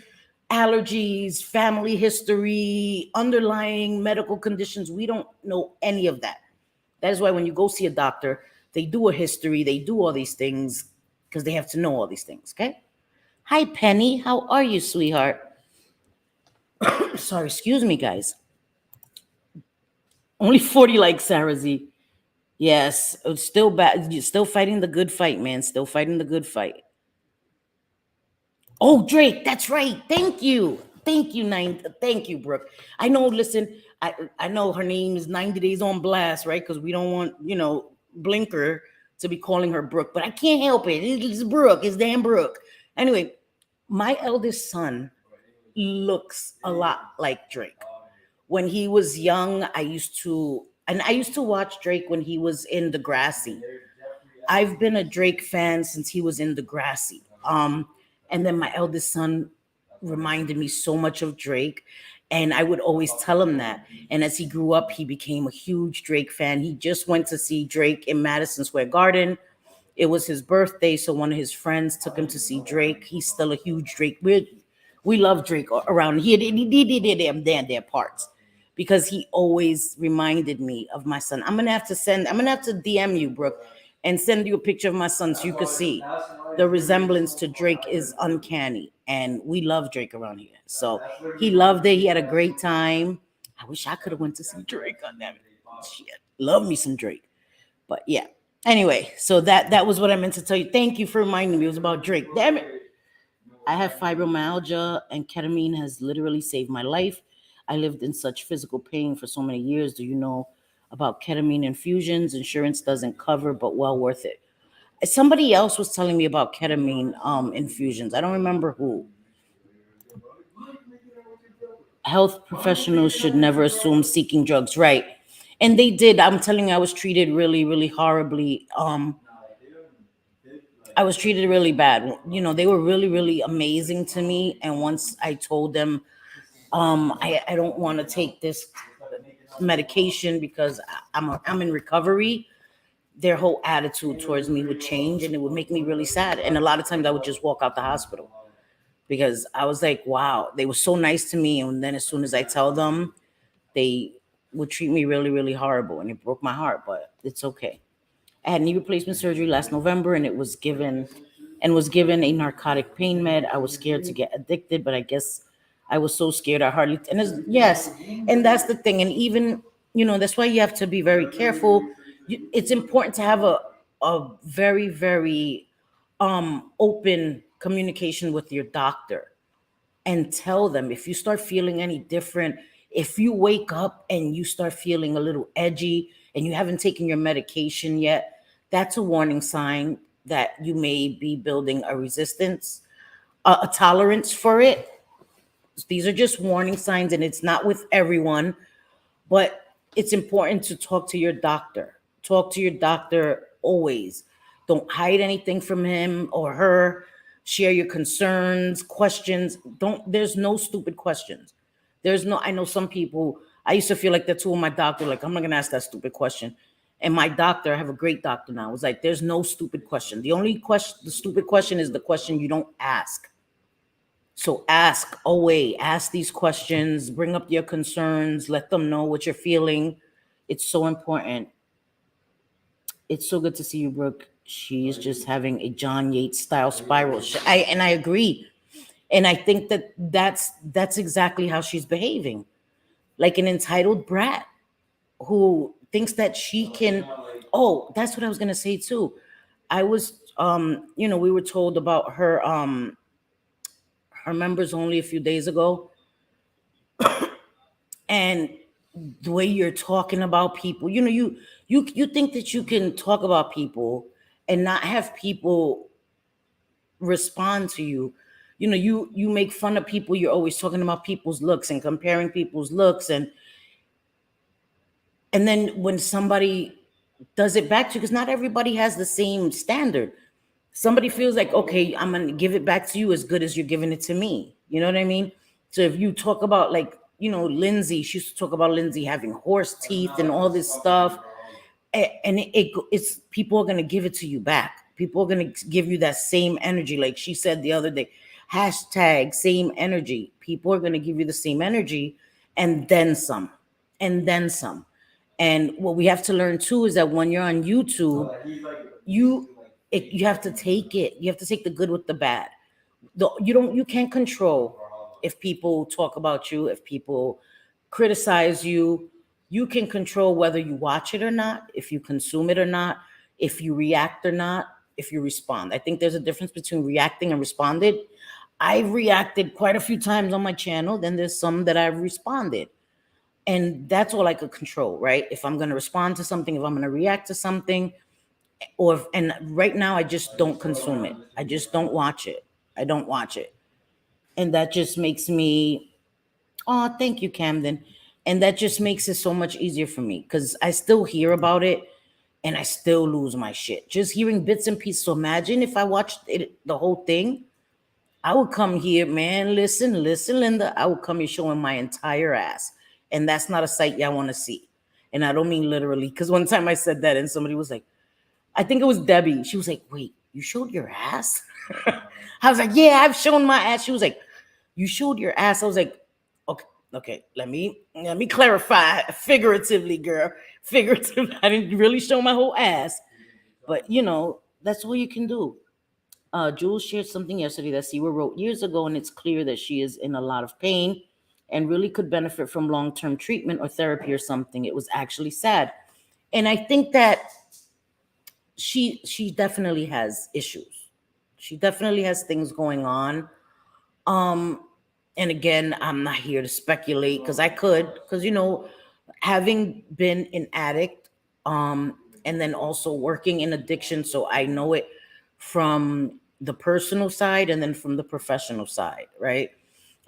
allergies, family history, underlying medical conditions. We don't know any of that. That is why when you go see a doctor, they do a history, they do all these things because they have to know all these things, okay? Hi, Penny. How are you, sweetheart? Sorry, excuse me, guys. Only 40 likes, Sarah Z. Yes, it's still bad. You're still fighting the good fight, man. Still fighting the good fight. Oh, Drake, that's right. Thank you. Thank you, Thank you, Brooke. I know, listen, I know her name is 90 Days on Blast, right? Because we don't want, Blinker to be calling her Brooke, but I can't help it. It's Brooke. It's damn Brooke. Anyway, my eldest son looks a lot like Drake. When he was young, I used to watch Drake when he was in Degrassi. I've been a Drake fan since he was in Degrassi. And then my eldest son reminded me so much of Drake. And I would always tell him that. And as he grew up, he became a huge Drake fan. He just went to see Drake in Madison Square Garden. It was his birthday, so one of his friends took him to see Drake. He's still a huge Drake. We love Drake around here. He did their parts because he always reminded me of my son. I'm gonna have to DM you, Brooke, and send you a picture of my son so you could see the resemblance to Drake is uncanny. And we love Drake around here. So he loved it. He had a great time. I wish I could have went to see Drake on that. Shit. Love me some Drake. But yeah. Anyway, so that was what I meant to tell you. Thank you for reminding me. It was about Drake. Damn it. I have fibromyalgia, and ketamine has literally saved my life. I lived in such physical pain for so many years. Do you know about ketamine infusions? Insurance doesn't cover, but well worth it. Somebody else was telling me about ketamine infusions. I don't remember who. Health professionals should never assume seeking drugs, right? And they did. I'm telling you, I was treated really, really horribly. I was treated really bad. They were really, really amazing to me. And once I told them, I don't want to take this medication because I'm in recovery, their whole attitude towards me would change, and it would make me really sad. And a lot of times I would just walk out the hospital because I was like, wow, they were so nice to me. And then as soon as I tell them, they would treat me really, really horrible. And it broke my heart, but it's okay. I had knee replacement surgery last November, and it was given a narcotic pain med. I was scared to get addicted, but I guess I was so scared I hardly. And yes, and that's the thing. And even that's why you have to be very careful. It's important to have a very, very open communication with your doctor, and tell them if you start feeling any different. If you wake up and you start feeling a little edgy and you haven't taken your medication yet, that's a warning sign that you may be building a resistance, a tolerance for it. These are just warning signs, and it's not with everyone, but it's important to talk to your doctor. Talk to your doctor always. Don't hide anything from him or her. Share your concerns, questions. There's no stupid questions. I know some people, I used to feel like that too with my doctor, like, I'm not gonna ask that stupid question. And my doctor, I have a great doctor now, was like, there's no stupid question. The only question, the stupid question is the question you don't ask. So ask away, ask these questions, bring up your concerns, let them know what you're feeling. It's so important. It's so good to see you, Brooke. She's just having a John Yates style spiral. And I agree. And I think that's exactly how she's behaving. Like an entitled brat who thinks that she can. Oh, that's what I was gonna say too. I was we were told about her members only a few days ago. And the way you're talking about people, you think that you can talk about people and not have people respond to you. You make fun of people. You're always talking about people's looks and comparing people's looks, and then when somebody does it back to you, because not everybody has the same standard. Somebody feels like, okay, I'm gonna give it back to you as good as you're giving it to me. You know what I mean? So if you talk about, like, Lindsay, she used to talk about Lindsay having horse teeth and all this stuff, and it's people are gonna give it to you back. People are gonna give you that same energy, like she said the other day. Hashtag same energy. People are gonna give you the same energy, and then some, and then some. And what we have to learn too is that when you're on YouTube, you you have to take it. You have to take the good with the bad. You can't control if people talk about you, if people criticize you. You can control whether you watch it or not, if you consume it or not, if you react or not, if you respond. I think there's a difference between reacting and responded. I've reacted quite a few times on my channel. Then there's some that I've responded. And that's all I could control, right? If I'm going to respond to something, if I'm going to react to something, and right now I just don't consume it. I just don't watch it. I don't watch it. And that just makes me, oh, thank you, Camden. And that just makes it so much easier for me because I still hear about it and I still lose my shit. Just hearing bits and pieces. So imagine if I watched it, the whole thing, I would come here, man. Listen, Linda. I would come here showing my entire ass. And that's not a sight y'all want to see. And I don't mean literally, because one time I said that and somebody was like, I think it was Debbie. She was like, wait, you showed your ass? I was like, yeah, I've shown my ass. She was like, you showed your ass? I was like, okay. Okay, let me clarify figuratively, girl. Figuratively, I didn't really show my whole ass, but that's all you can do. Jules shared something yesterday that Siwa wrote years ago, and it's clear that she is in a lot of pain and really could benefit from long-term treatment or therapy or something. It was actually sad, and I think that she definitely has issues. She definitely has things going on. Um, and again, I'm not here to speculate because I could, because having been an addict, and then also working in addiction, so I know it from the personal side and then from the professional side, right?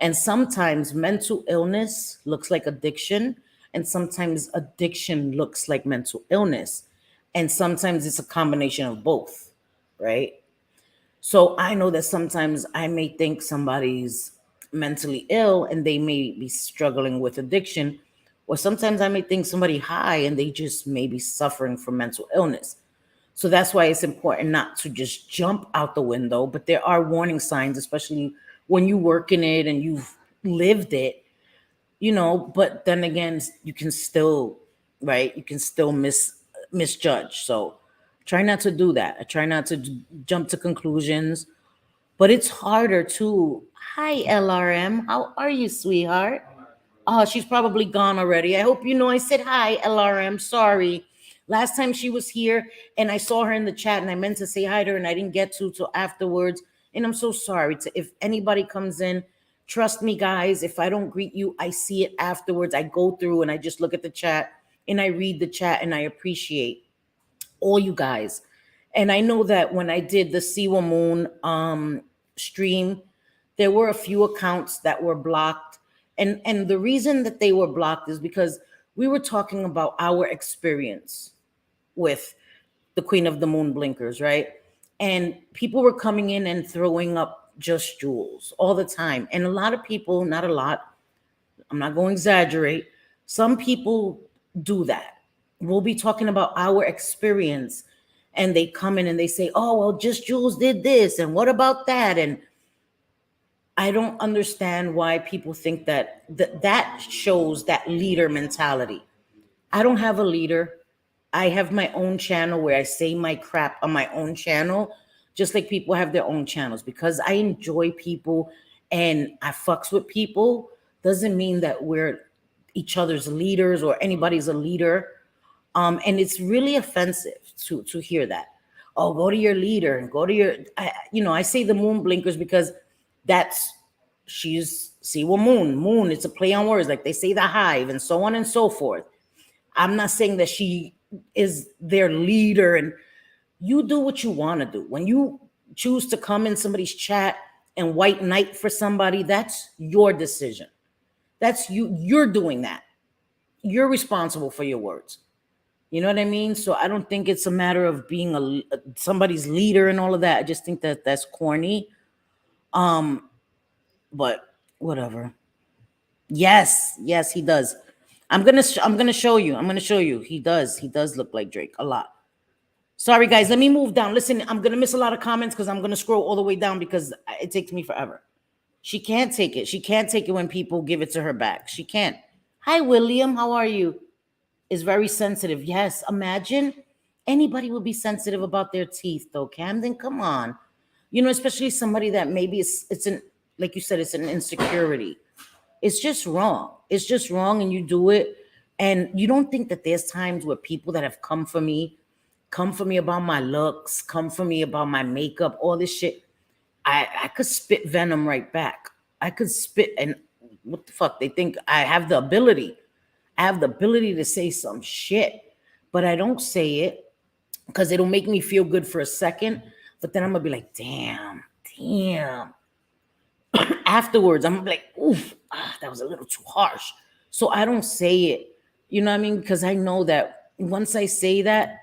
And sometimes mental illness looks like addiction, and sometimes addiction looks like mental illness, and sometimes it's a combination of both, right? So I know that sometimes I may think somebody's mentally ill and they may be struggling with addiction, or sometimes I may think somebody high and they just may be suffering from mental illness. So that's why it's important not to just jump out the window, but there are warning signs, especially when you work in it and you've lived it, but then again, you can still, right? You can still misjudge. So try not to do that. I try not to jump to conclusions, but it's harder to. Hi, LRM. How are you, sweetheart? Oh, she's probably gone already. I hope you know I said hi, LRM. Sorry. Last time she was here and I saw her in the chat and I meant to say hi to her and I didn't get to till afterwards. And I'm so sorry. If anybody comes in, trust me, guys, if I don't greet you, I see it afterwards. I go through and I just look at the chat and I read the chat and I appreciate all you guys. And I know that when I did the Siwa Moon stream, there were a few accounts that were blocked. And the reason that they were blocked is because we were talking about our experience with the Queen of the Moon blinkers, right? And people were coming in and throwing up just jewels all the time. And a lot of people, not a lot, I'm not going to exaggerate, some people do that. We'll be talking about our experience and they come in and they say, oh, well, just Jules did this. And what about that? And I don't understand why people think that shows that leader mentality. I don't have a leader. I have my own channel where I say my crap on my own channel, just like people have their own channels. Because I enjoy people and I fucks with people doesn't mean that we're each other's leaders or anybody's a leader. And it's really offensive to hear that. Oh, go to your leader and go to your. I say the moon blinkers because that's she's see well moon. It's a play on words, like they say the hive and so on and so forth. I'm not saying that she is their leader, and you do what you want to do. When you choose to come in somebody's chat and white knight for somebody, that's your decision. That's you. You're doing that. You're responsible for your words. You know what I mean? So I don't think it's a matter of being somebody's leader and all of that. I just think that that's corny. Um, but whatever. Yes, he does. I'm gonna show you. I'm gonna show you. He does. He does look like Drake a lot. Sorry, guys. Let me move down. Listen, I'm gonna miss a lot of comments because I'm gonna scroll all the way down because it takes me forever. She can't take it. She can't take it when people give it to her back. She can't. Hi, William. How are you? Is very sensitive. Yes, imagine anybody would be sensitive about their teeth, though. Camden, come on. Especially somebody that maybe it's an like you said, it's an insecurity. It's just wrong. It's just wrong, and you do it, and you don't think that there's times where people that have come for me about my looks, come for me about my makeup, all this shit. I could spit venom right back. I could spit, and what the fuck? They think I have the ability. I have the ability to say some shit, but I don't say it because it'll make me feel good for a second. But then I'm gonna be like, damn. Afterwards, I'm gonna be like, oof, that was a little too harsh. So I don't say it. You know what I mean? Because I know that once I say that,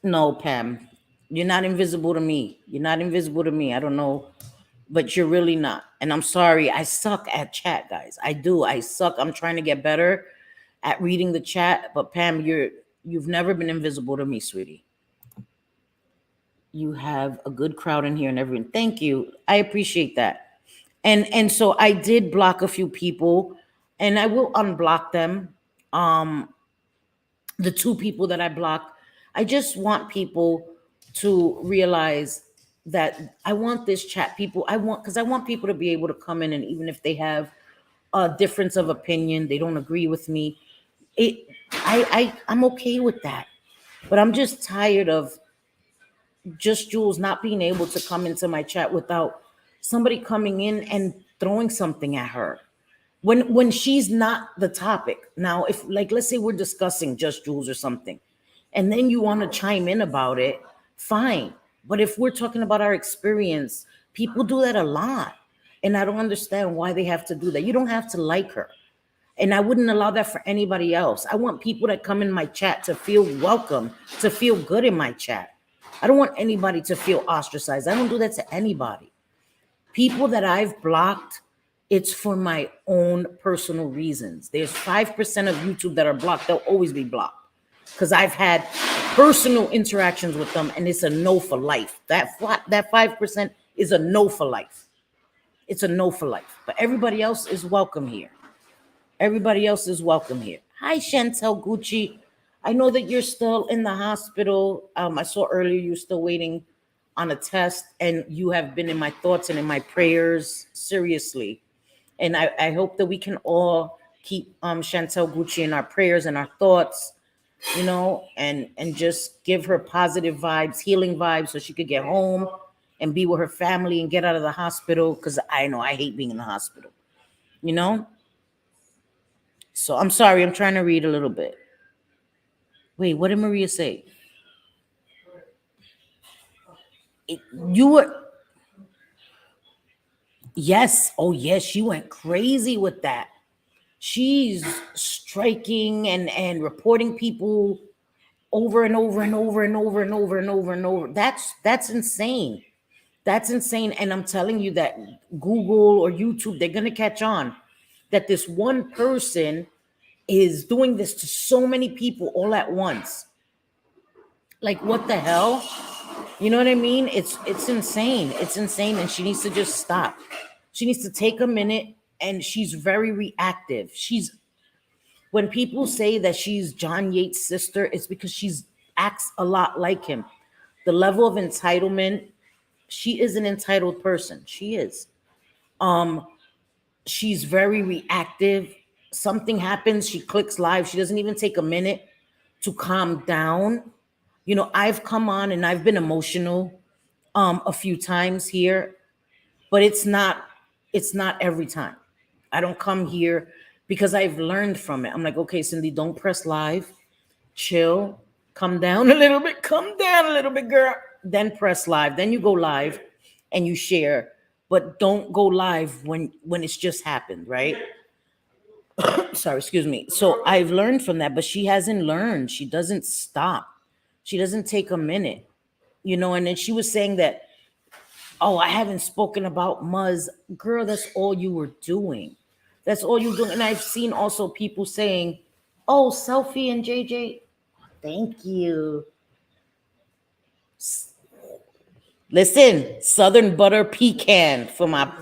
no, Pam, you're not invisible to me. You're not invisible to me. I don't know, but you're really not. And I'm sorry, I suck at chat, guys. I do. I suck. I'm trying to get better at reading the chat. But Pam, you've never been invisible to me, sweetie. You have a good crowd in here and everyone. Thank you. I appreciate that. And so I did block a few people, and I will unblock them. Um, the two people that I blocked, I just want people to realize that I want this chat. People, I want, because I want people to be able to come in, and even if they have a difference of opinion, they don't agree with me. It, I'm okay with that. But I'm just tired of just Jules not being able to come into my chat without somebody coming in and throwing something at her when she's not the topic. Now, if, like, let's say we're discussing just Jules or something, and then you want to chime in about it, fine. But if we're talking about our experience, people do that a lot. And I don't understand why they have to do that. You don't have to like her. And I wouldn't allow that for anybody else. I want people that come in my chat to feel welcome, to feel good in my chat. I don't want anybody to feel ostracized. I don't do that to anybody. People that I've blocked, it's for my own personal reasons. There's 5% of YouTube that are blocked. They'll always be blocked because I've had personal interactions with them, and it's a no for life. That 5% is a no for life. It's a no for life. But everybody else is welcome here. Everybody else is welcome here. Hi, Chantel Gucci. I know that you're still in the hospital. I saw earlier you're still waiting on a test, and you have been in my thoughts and in my prayers, seriously. And I hope that we can all keep Chantel Gucci in our prayers and our thoughts, and just give her positive vibes, healing vibes, so she could get home and be with her family and get out of the hospital, because I know I hate being in the hospital, you know? So I'm sorry, I'm trying to read a little bit. Wait, what did Maria say? You were, yes. Oh, yes, she went crazy with that. She's striking and reporting people over and over and over and over and over and over and over. That's insane. That's insane. And I'm telling you that Google or YouTube, they're gonna catch on that this one person is doing this to so many people all at once. Like, what the hell? You know what I mean? It's insane. It's insane. And she needs to just stop. She needs to take a minute, and she's very reactive. When people say that she's John Yates' sister, it's because she's acts a lot like him. The level of entitlement, she is an entitled person. She is. She's very reactive. Something happens, she clicks live. She doesn't even take a minute to calm down. I've come on and I've been emotional a few times here, but it's not every time. I don't come here because I've learned from it. I'm like, okay, Cindy, don't press live. Chill, come down a little bit, girl. Then press live. Then you go live and you share, but don't go live when it's just happened, right? Sorry, excuse me. So I've learned from that, but she hasn't learned. She doesn't stop. She doesn't take a minute, and then she was saying that, oh, I haven't spoken about Muzz. Girl, that's all you were doing. That's all you're doing. And I've seen also people saying, oh, Selfie and JJ, thank you. Listen, Southern butter pecan for my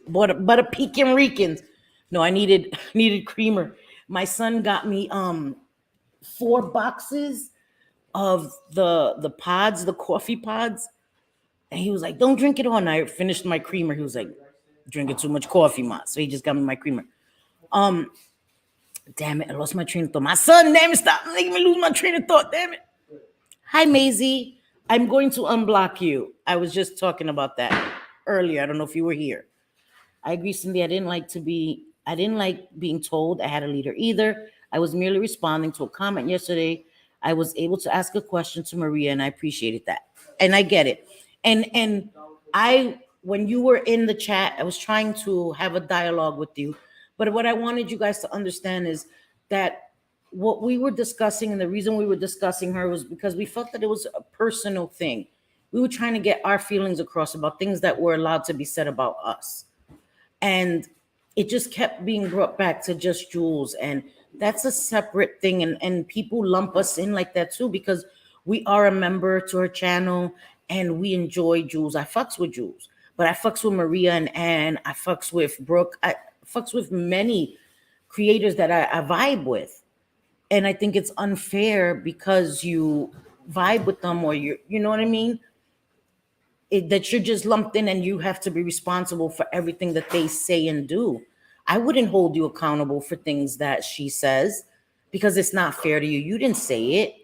butter pecan Ricans. No, I needed creamer. My son got me 4 boxes of the pods, the coffee pods. And he was like, don't drink it all. And I finished my creamer. He was like, drinking too much coffee, ma. So he just got me my creamer. Damn it, I lost my train of thought. My son, damn it, stop making me lose my train of thought, damn it. Hi, Maisie. I'm going to unblock you. I was just talking about that earlier. I don't know if you were here. I agree, Cindy. I didn't like being told I had a leader either. I was merely responding to a comment yesterday. I was able to ask a question to Maria, and I appreciated that. And I get it. And when you were in the chat, I was trying to have a dialogue with you. But what I wanted you guys to understand is that what we were discussing, and the reason we were discussing her, was because we felt that it was a personal thing. We were trying to get our feelings across about things that were allowed to be said about us. And it just kept being brought back to just Jules. And that's a separate thing. And people lump us in like that too, because we are a member to her channel and we enjoy Jules. I fucks with Jules. But I fucks with Maria and Ann. I fucks with Brooke. I fucks with many creators that I vibe with. And I think it's unfair because you vibe with them, or you know what I mean? That you're just lumped in and you have to be responsible for everything that they say and do. I wouldn't hold you accountable for things that she says because it's not fair to you. You didn't say it.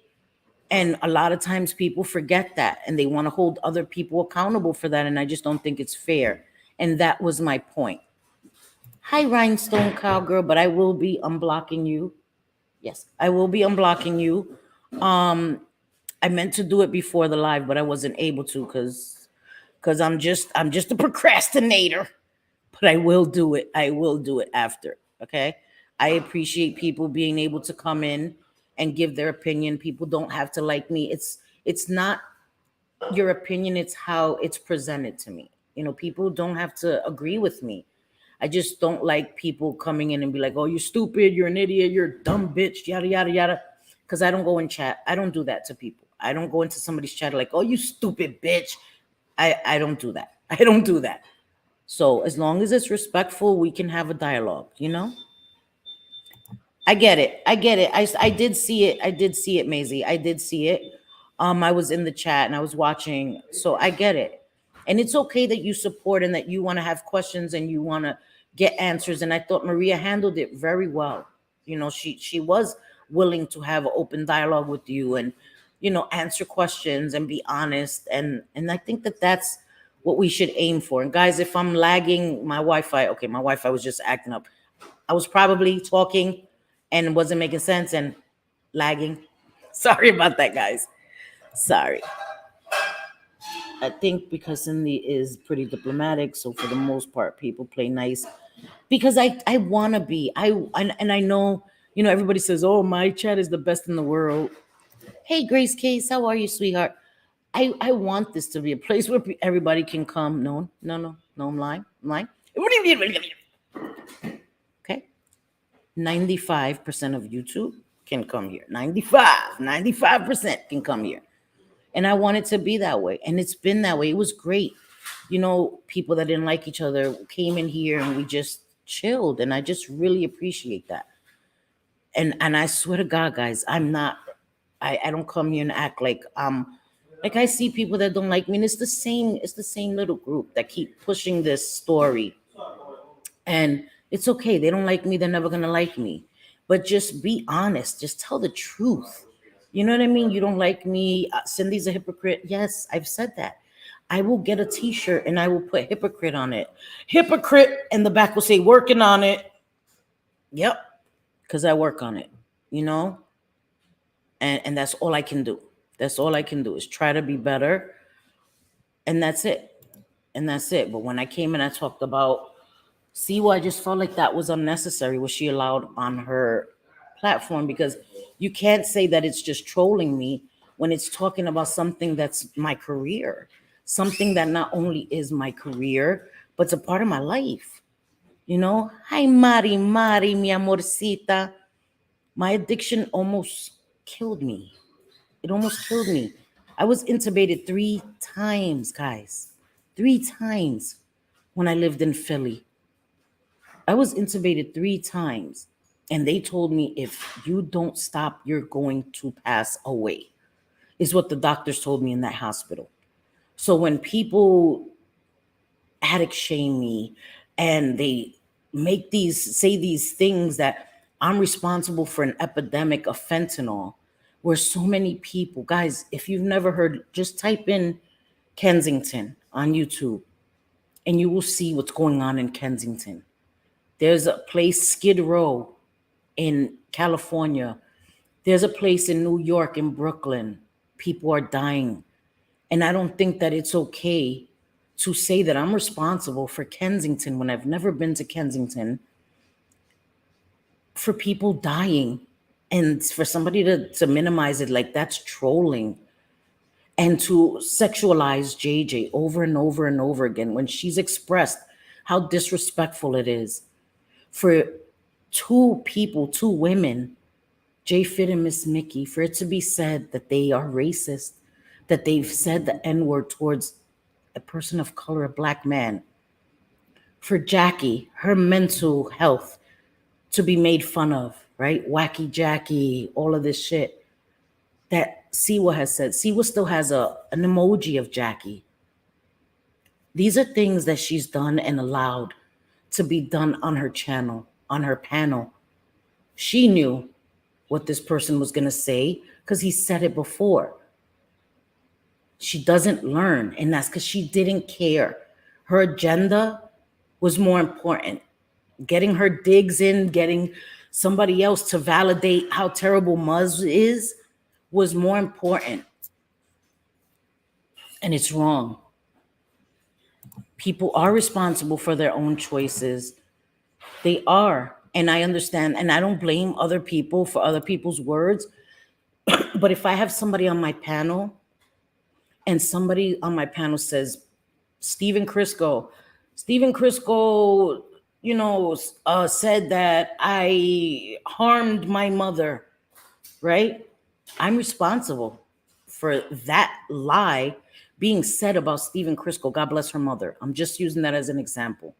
And a lot of times people forget that and they want to hold other people accountable for that. And I just don't think it's fair. And that was my point. Hi, Rhinestone Cowgirl, but I will be unblocking you. Yes, I will be unblocking you. Um, I meant to do it before the live, but I wasn't able to because I'm just a procrastinator. But I will do it. I will do it after. Okay. I appreciate people being able to come in and give their opinion. People don't have to like me. It's not your opinion, it's how it's presented to me. People don't have to agree with me. I just don't like people coming in and be like, "Oh, you're stupid, you're an idiot, you're a dumb bitch, yada yada yada." Because I don't go in chat. I don't do that to people. I don't go into somebody's chat like, "Oh, you stupid bitch." I don't do that. I don't do that. So as long as it's respectful, we can have a dialogue. I get it. I get it. I did see it. I did see it, Maisie. I did see it. I was in the chat and I was watching. So I get it. And it's okay that you support and that you want to have questions and you want to get answers. And I thought Maria handled it very well. She was willing to have an open dialogue with you and answer questions and be honest. And I think that that's what we should aim for. And guys, if I'm lagging my Wi-Fi, okay, my Wi-Fi was just acting up. I was probably talking and it wasn't making sense and lagging. Sorry about that, guys. Sorry. I think because Cindy is pretty diplomatic, so for the most part, people play nice. Because I want to be. And I know, everybody says, "Oh, my chat is the best in the world." Hey, Grace Case, how are you, sweetheart? I want this to be a place where everybody can come. No, no, no, no, I'm lying. I'm lying. Okay. 95% of YouTube can come here. 95% can come here. And I want it to be that way. And it's been that way. It was great. People that didn't like each other came in here and we just chilled. And I just really appreciate that. And I swear to God, guys, I don't come here and act like I see people that don't like me. And it's the same little group that keep pushing this story. And it's okay. They don't like me. They're never gonna like me. But just be honest. Just tell the truth. You know what I mean? You don't like me. Cindy's a hypocrite. Yes, I've said that. I will get a T-shirt and I will put hypocrite on it. Hypocrite, and the back will say working on it. Yep, because I work on it. You know, and that's all I can do. That's all I can do is try to be better, and that's it. And that's it. But when I came in, I talked about Siwa. I just felt like that was unnecessary. What she allowed on her platform, because you can't say that it's just trolling me when it's talking about something that's my career, something that not only is my career, but it's a part of my life. Hi, Mari, mi amorcita. My addiction almost killed me. It almost killed me. I was intubated 3 times, guys. 3 times when I lived in Philly. I was intubated 3 times. And they told me, if you don't stop, you're going to pass away, is what the doctors told me in that hospital. So when people addict shame me and they say these things that I'm responsible for an epidemic of fentanyl, where so many people, guys, if you've never heard, just type in Kensington on YouTube and you will see what's going on in Kensington. There's a place, Skid Row in California. There's a place in New York, in Brooklyn. People are dying. And I don't think that it's okay to say that I'm responsible for Kensington when I've never been to Kensington, for people dying. And for somebody to minimize it, like that's trolling. And to sexualize JJ over and over and over again when she's expressed how disrespectful it is for two women, J Fit and Miss Mickey, for it to be said that they are racist, that they've said the N word towards a person of color, a black man, for Jackie, her mental health to be made fun of, right? Wacky Jackie, all of this shit that Siwa has said. Siwa still has an emoji of Jackie. These are things that she's done and allowed to be done on her channel, on her panel. She knew what this person was going to say because he said it before. She doesn't learn, and that's because she didn't care. Her agenda was more important. Getting her digs in, getting somebody else to validate how terrible Muzz is was more important. And it's wrong. People are responsible for their own choices. They are. And I understand. And I don't blame other people for other people's words. But if I have somebody on my panel and somebody on my panel says, Stephen Crisco, said that I harmed my mother, right? I'm responsible for that lie being said about Stephen Crisco. God bless her mother. I'm just using that as an example.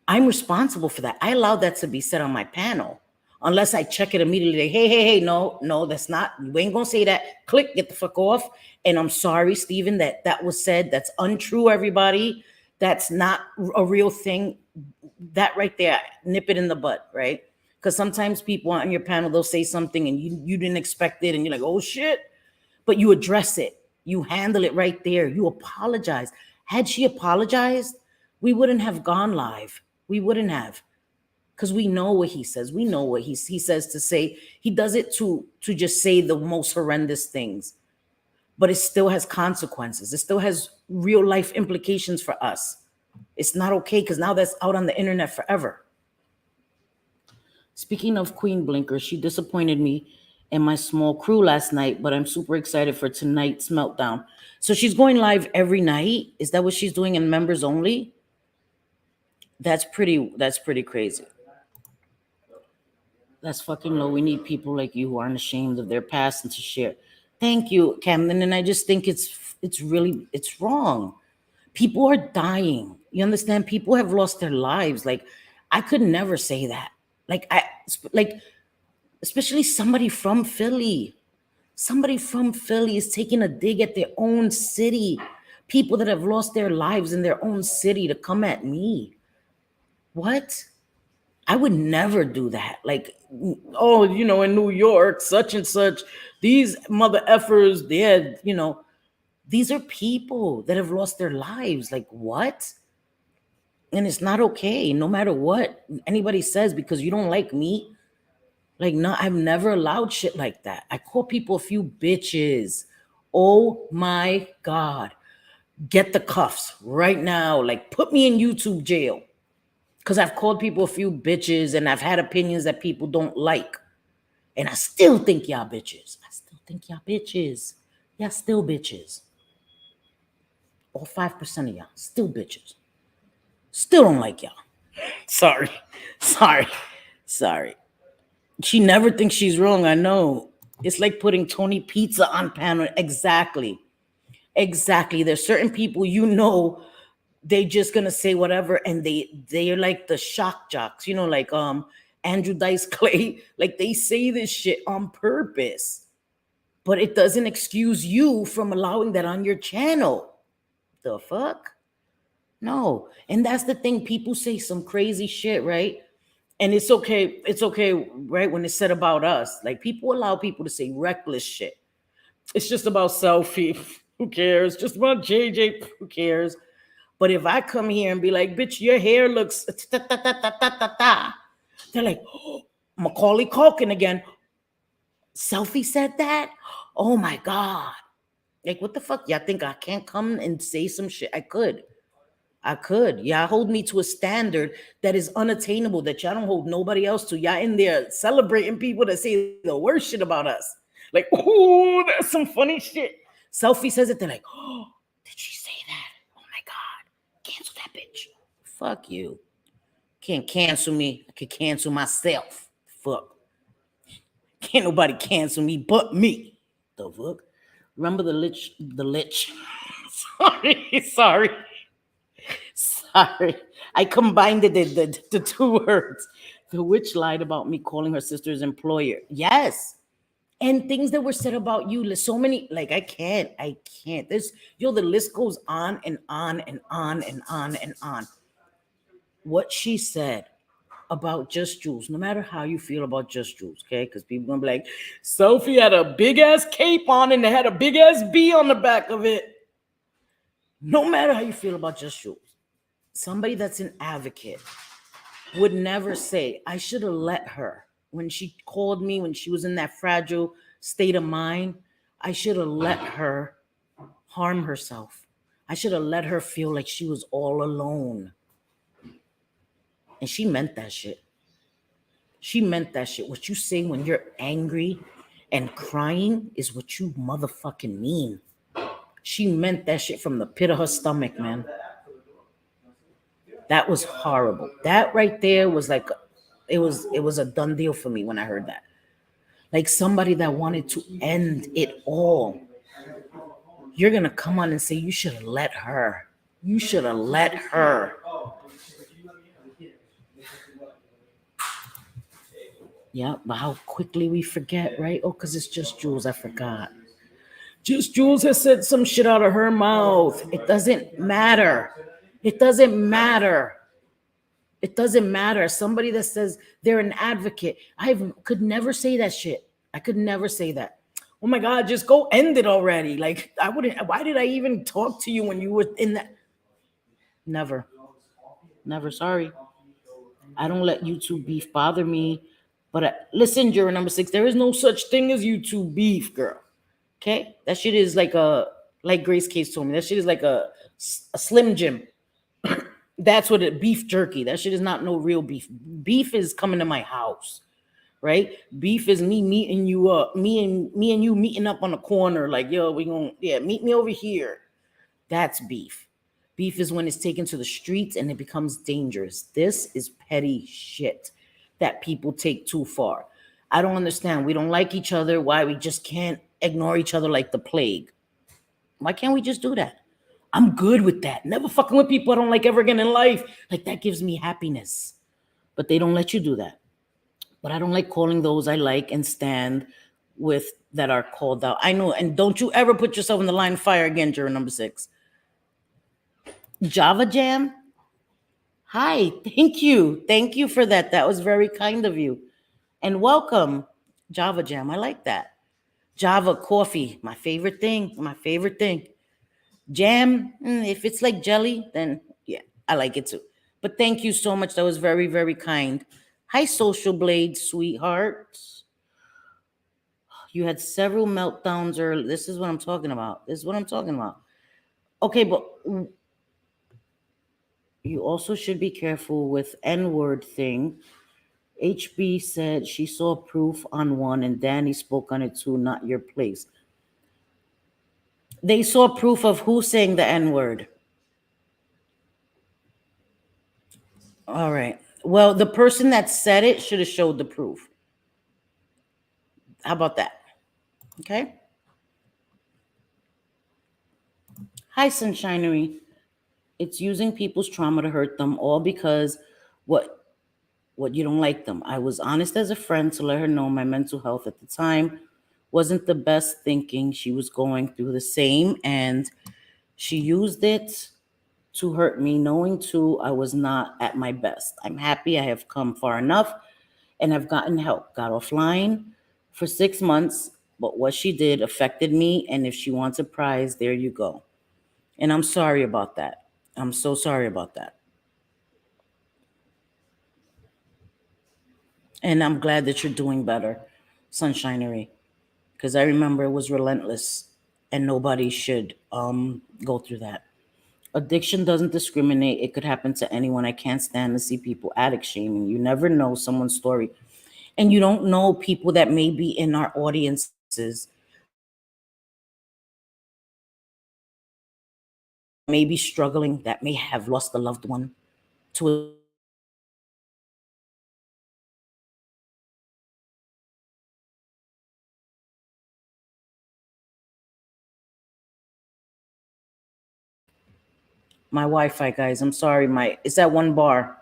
I'm responsible for that. I allowed that to be said on my panel. Unless I check it immediately, like, hey, no, that's not, you ain't gonna say that. Click, get the fuck off. And I'm sorry, Stephen, that was said. That's untrue, everybody. That's not a real thing. That right there, nip it in the butt, right? Because sometimes people on your panel, they'll say something and you didn't expect it, and you're like, oh shit. But you address it. You handle it right there. You apologize. Had she apologized, we wouldn't have gone live. We wouldn't have. Because we know what he says. We know what he says to say. He does it to just say the most horrendous things. But it still has consequences. It still has real life implications for us. It's not okay because now that's out on the internet forever. Speaking of Queen Blinker, she disappointed me and my small crew last night, but I'm super excited for tonight's meltdown. So she's going live every night. Is that what she's doing in members only? That's pretty crazy. That's fucking low. We need people like you who aren't ashamed of their past and to share. Thank you, Camden. And I just think it's wrong. People are dying. You understand? People have lost their lives. Like, I could never say that. Like, especially somebody from Philly. Somebody from Philly is taking a dig at their own city. People that have lost their lives in their own city to come at me. What? I would never do that. Like, oh, in New York, such and such, these mother effers, these are people that have lost their lives. Like, what? And it's not okay, no matter what anybody says, because you don't like me. Like, no, I've never allowed shit like that. I call people a few bitches. Oh my God. Get the cuffs right now. Like, put me in YouTube jail. Because I've called people a few bitches and I've had opinions that people don't like. And I still think y'all bitches. Y'all still bitches. All 5% of y'all still bitches. Still don't like y'all. Sorry. She never thinks she's wrong. I know. It's like putting Tony Pizza on panel. Exactly. There's certain people, they just gonna say whatever, and they're like the shock jocks, like Andrew Dice Clay. Like, they say this shit on purpose, but it doesn't excuse you from allowing that on your channel. The fuck? No. And that's the thing. People say some crazy shit, right? And it's okay, right? When it's said about us, like, people allow people to say reckless shit. It's just about selfie. Who cares? Just about JJ. Who cares? But if I come here and be like, bitch, your hair looks they're like, oh, Macaulay Culkin again. Selfie said that? Oh my God. Like, what the fuck? Y'all think I can't come and say some shit? I could. Y'all hold me to a standard that is unattainable, that y'all don't hold nobody else to. Y'all in there celebrating people that say the worst shit about us. Like, oh, that's some funny shit. Selfie says it. They're like, oh, did she say that? Oh my God. Cancel that bitch. Fuck you. Can't cancel me. I can cancel myself. Fuck. Can't nobody cancel me but me. The fuck? Remember the lich? Sorry. Sorry. I combined the two words. The witch lied about me calling her sister's employer. Yes. And things that were said about you. So many, like, I can't. The list goes on and on and on and on and on. What she said about Just Jules, no matter how you feel about Just Jules, okay? Because people gonna be like, Sophie had a big ass cape on and they had a big ass B on the back of it. No matter how you feel about Just Jules, somebody that's an advocate would never say, I should have let her. When she called me, when she was in that fragile state of mind, I should have let her harm herself. I should have let her feel like she was all alone. And she meant that shit. She meant that shit. What you say when you're angry and crying is what you motherfucking mean. She meant that shit from the pit of her stomach, man. That was horrible. That right there was like, it was a done deal for me when I heard that. Like somebody that wanted to end it all. You're gonna come on and say you should have let her. You should have let her. Yeah, but how quickly we forget, right? Oh, because it's Just Jules. I forgot. Just Jules has said some shit out of her mouth. It doesn't matter. It doesn't matter. It doesn't matter. Somebody that says they're an advocate, could never say that shit. I could never say that. Oh my God, just go end it already. Like, I wouldn't, why did I even talk to you when you were in that? Never. Never. Sorry. I don't let YouTube beef bother me. But listen, juror number 6, there is no such thing as YouTube beef, girl. Okay? That shit is like Grace Case told me, that shit is like a Slim Jim. That's what beef jerky. That shit is not no real beef. Beef is coming to my house, right? Beef is me meeting you up, me and you meeting up on the corner, like, yo, meet me over here. That's beef. Beef is when it's taken to the streets and it becomes dangerous. This is petty shit that people take too far. I don't understand. We don't like each other. Why we just can't ignore each other like the plague? Why can't we just do that? I'm good with that. Never fucking with people I don't like ever again in life. Like, that gives me happiness. But they don't let you do that. But I don't like calling those I like and stand with that are called out. I know. And don't you ever put yourself in the line of fire again, juror number 6. Java Jam. Hi. Thank you. Thank you for that. That was very kind of you. And welcome, Java Jam. I like that. Java coffee. My favorite thing. My favorite thing. Jam, if it's like jelly, then yeah, I like it too. But thank you so much. That was very, very kind. Hi, Social Blade, sweetheart. You had several meltdowns early. This is what I'm talking about. This is what I'm talking about. Okay, but you also should be careful with N-word thing. HB said she saw proof on one and Danny spoke on it too, not your place. They saw proof of who saying the N-word. All right. Well, the person that said it should have showed the proof. How about that? Okay. Hi, Sunshinery. It's using people's trauma to hurt them, all because what you don't like them. I was honest as a friend to let her know my mental health at the time wasn't the best, thinking she was going through the same, and she used it to hurt me, knowing too I was not at my best. I'm happy I have come far enough and have gotten help. Got offline for 6 months, but what she did affected me, and if she wants a prize, there you go. And I'm sorry about that. I'm so sorry about that. And I'm glad that you're doing better, Sunshinery, because I remember it was relentless and nobody should go through that. Addiction doesn't discriminate. It could happen to anyone. I can't stand to see people addict shaming. You never know someone's story. And you don't know people that may be in our audiences, may be struggling, that may have lost a loved one to My Wi-Fi, guys. I'm sorry. It's at one bar.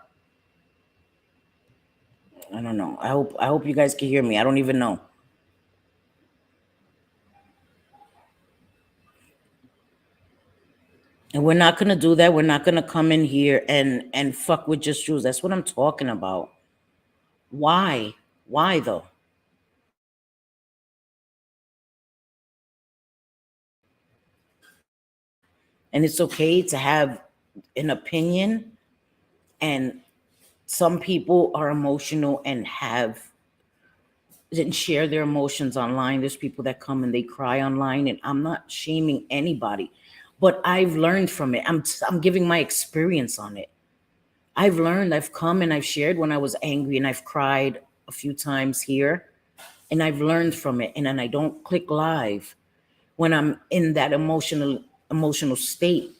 I don't know. I hope you guys can hear me. I don't even know. And we're not gonna do that. We're not gonna come in here and fuck with just Jews. That's what I'm talking about. Why? Why though? And it's okay to have an opinion, and some people are emotional and share their emotions online. There's people that come and they cry online, and I'm not shaming anybody, but I've learned from it. I'm giving my experience on it. I've learned. I've come and I've shared when I was angry, and I've cried a few times here, and I've learned from it. And then I don't click live when I'm in that emotional state,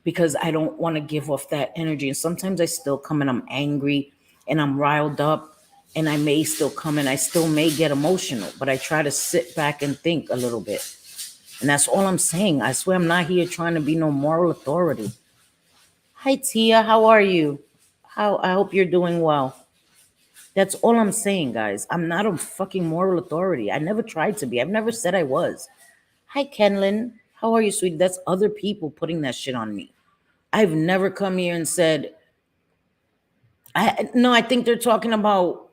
because I don't want to give off that energy. And sometimes I still come and I'm angry and I'm riled up, and I may still come and I still may get emotional, but I try to sit back and think a little bit. And that's all I'm saying. I swear I'm not here trying to be no moral authority. Hi Tia, how are you? I hope you're doing well. That's all I'm saying, guys. I'm not a fucking moral authority. I never tried to be. I've never said I was. Hi Kenlin, how are you, sweetie? That's other people putting that shit on me. I've never come here and said, I no, I think they're talking about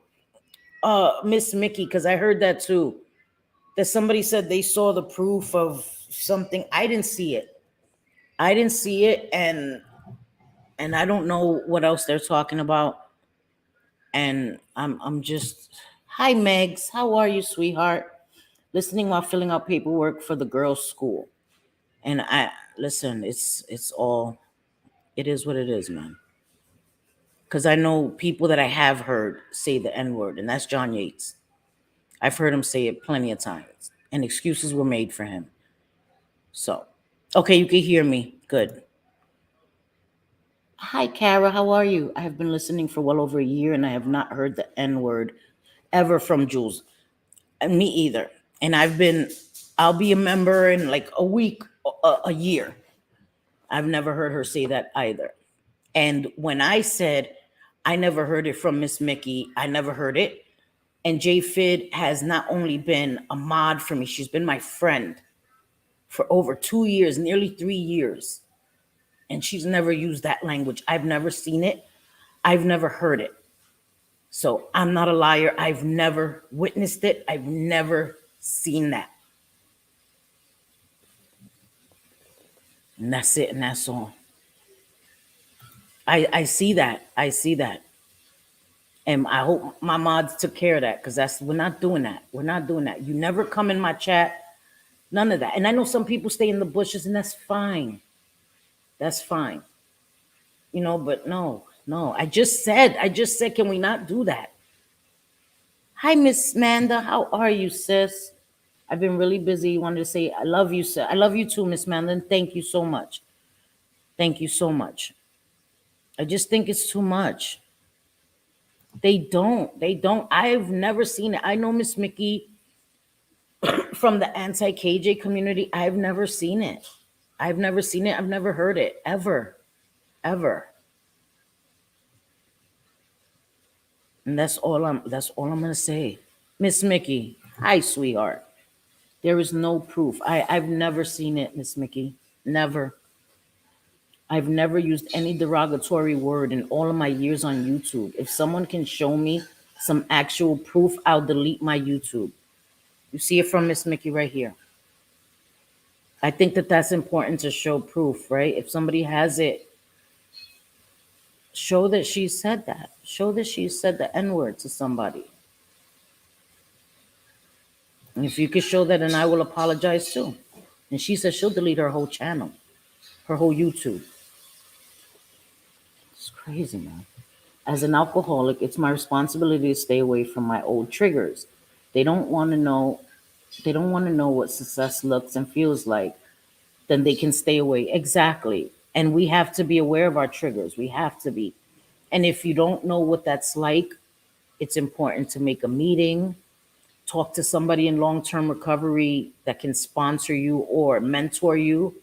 Miss Mickey, because I heard that too. That somebody said they saw the proof of something. I didn't see it. I didn't see it, and I don't know what else they're talking about. And I'm just, hi Megs, how are you, sweetheart? Listening while filling out paperwork for the girls' school. And I listen, it's all, it is what it is, man. Because I know people that I have heard say the N word, and that's John Yates. I've heard him say it plenty of times, and excuses were made for him. So, okay, you can hear me. Good. Hi, Kara. How are you? I have been listening for well over a year, and I have not heard the N word ever from Jules. And me either. And I'll be a member in like a week, a year. I've never heard her say that either. And when I said I never heard it from Miss Mickey, I never heard it. And J Fid has not only been a mod for me, she's been my friend for over 2 years, nearly 3 years. And she's never used that language. I've never seen it. I've never heard it. So I'm not a liar. I've never witnessed it. I've never seen that. And that's it. And that's all. I see that. I see that. And I hope my mods took care of that, because we're not doing that. We're not doing that. You never come in my chat. None of that. And I know some people stay in the bushes, and that's fine. That's fine. But no, no. I just said, can we not do that? Hi, Miss Manda. How are you, sis? I've been really busy. Wanted to say I love you, sir. I love you too, Miss Manda. And thank you so much. Thank you so much. I just think it's too much. They don't. They don't. I've never seen it. I know Miss Mickey from the anti-KJ community. I've never seen it. I've never seen it. I've never heard it ever, ever. And that's all I'm gonna say. Miss Mickey, hi, sweetheart. There is no proof. I've never seen it, Miss Mickey. Never. I've never used any derogatory word in all of my years on YouTube. If someone can show me some actual proof, I'll delete my YouTube. You see it from Miss Mickey right here. I think that that's important to show proof, right? If somebody has it, show that she said that. Show that she said the N word to somebody. And if you could show that, then I will apologize too. And she said she'll delete her whole channel, her whole YouTube. It's crazy, man. As an alcoholic, it's my responsibility to stay away from my old triggers. They don't want to know. They don't want to know what success looks and feels like. Then they can stay away. Exactly. And we have to be aware of our triggers. We have to be. And if you don't know what that's like, it's important to make a meeting, talk to somebody in long term recovery that can sponsor you or mentor you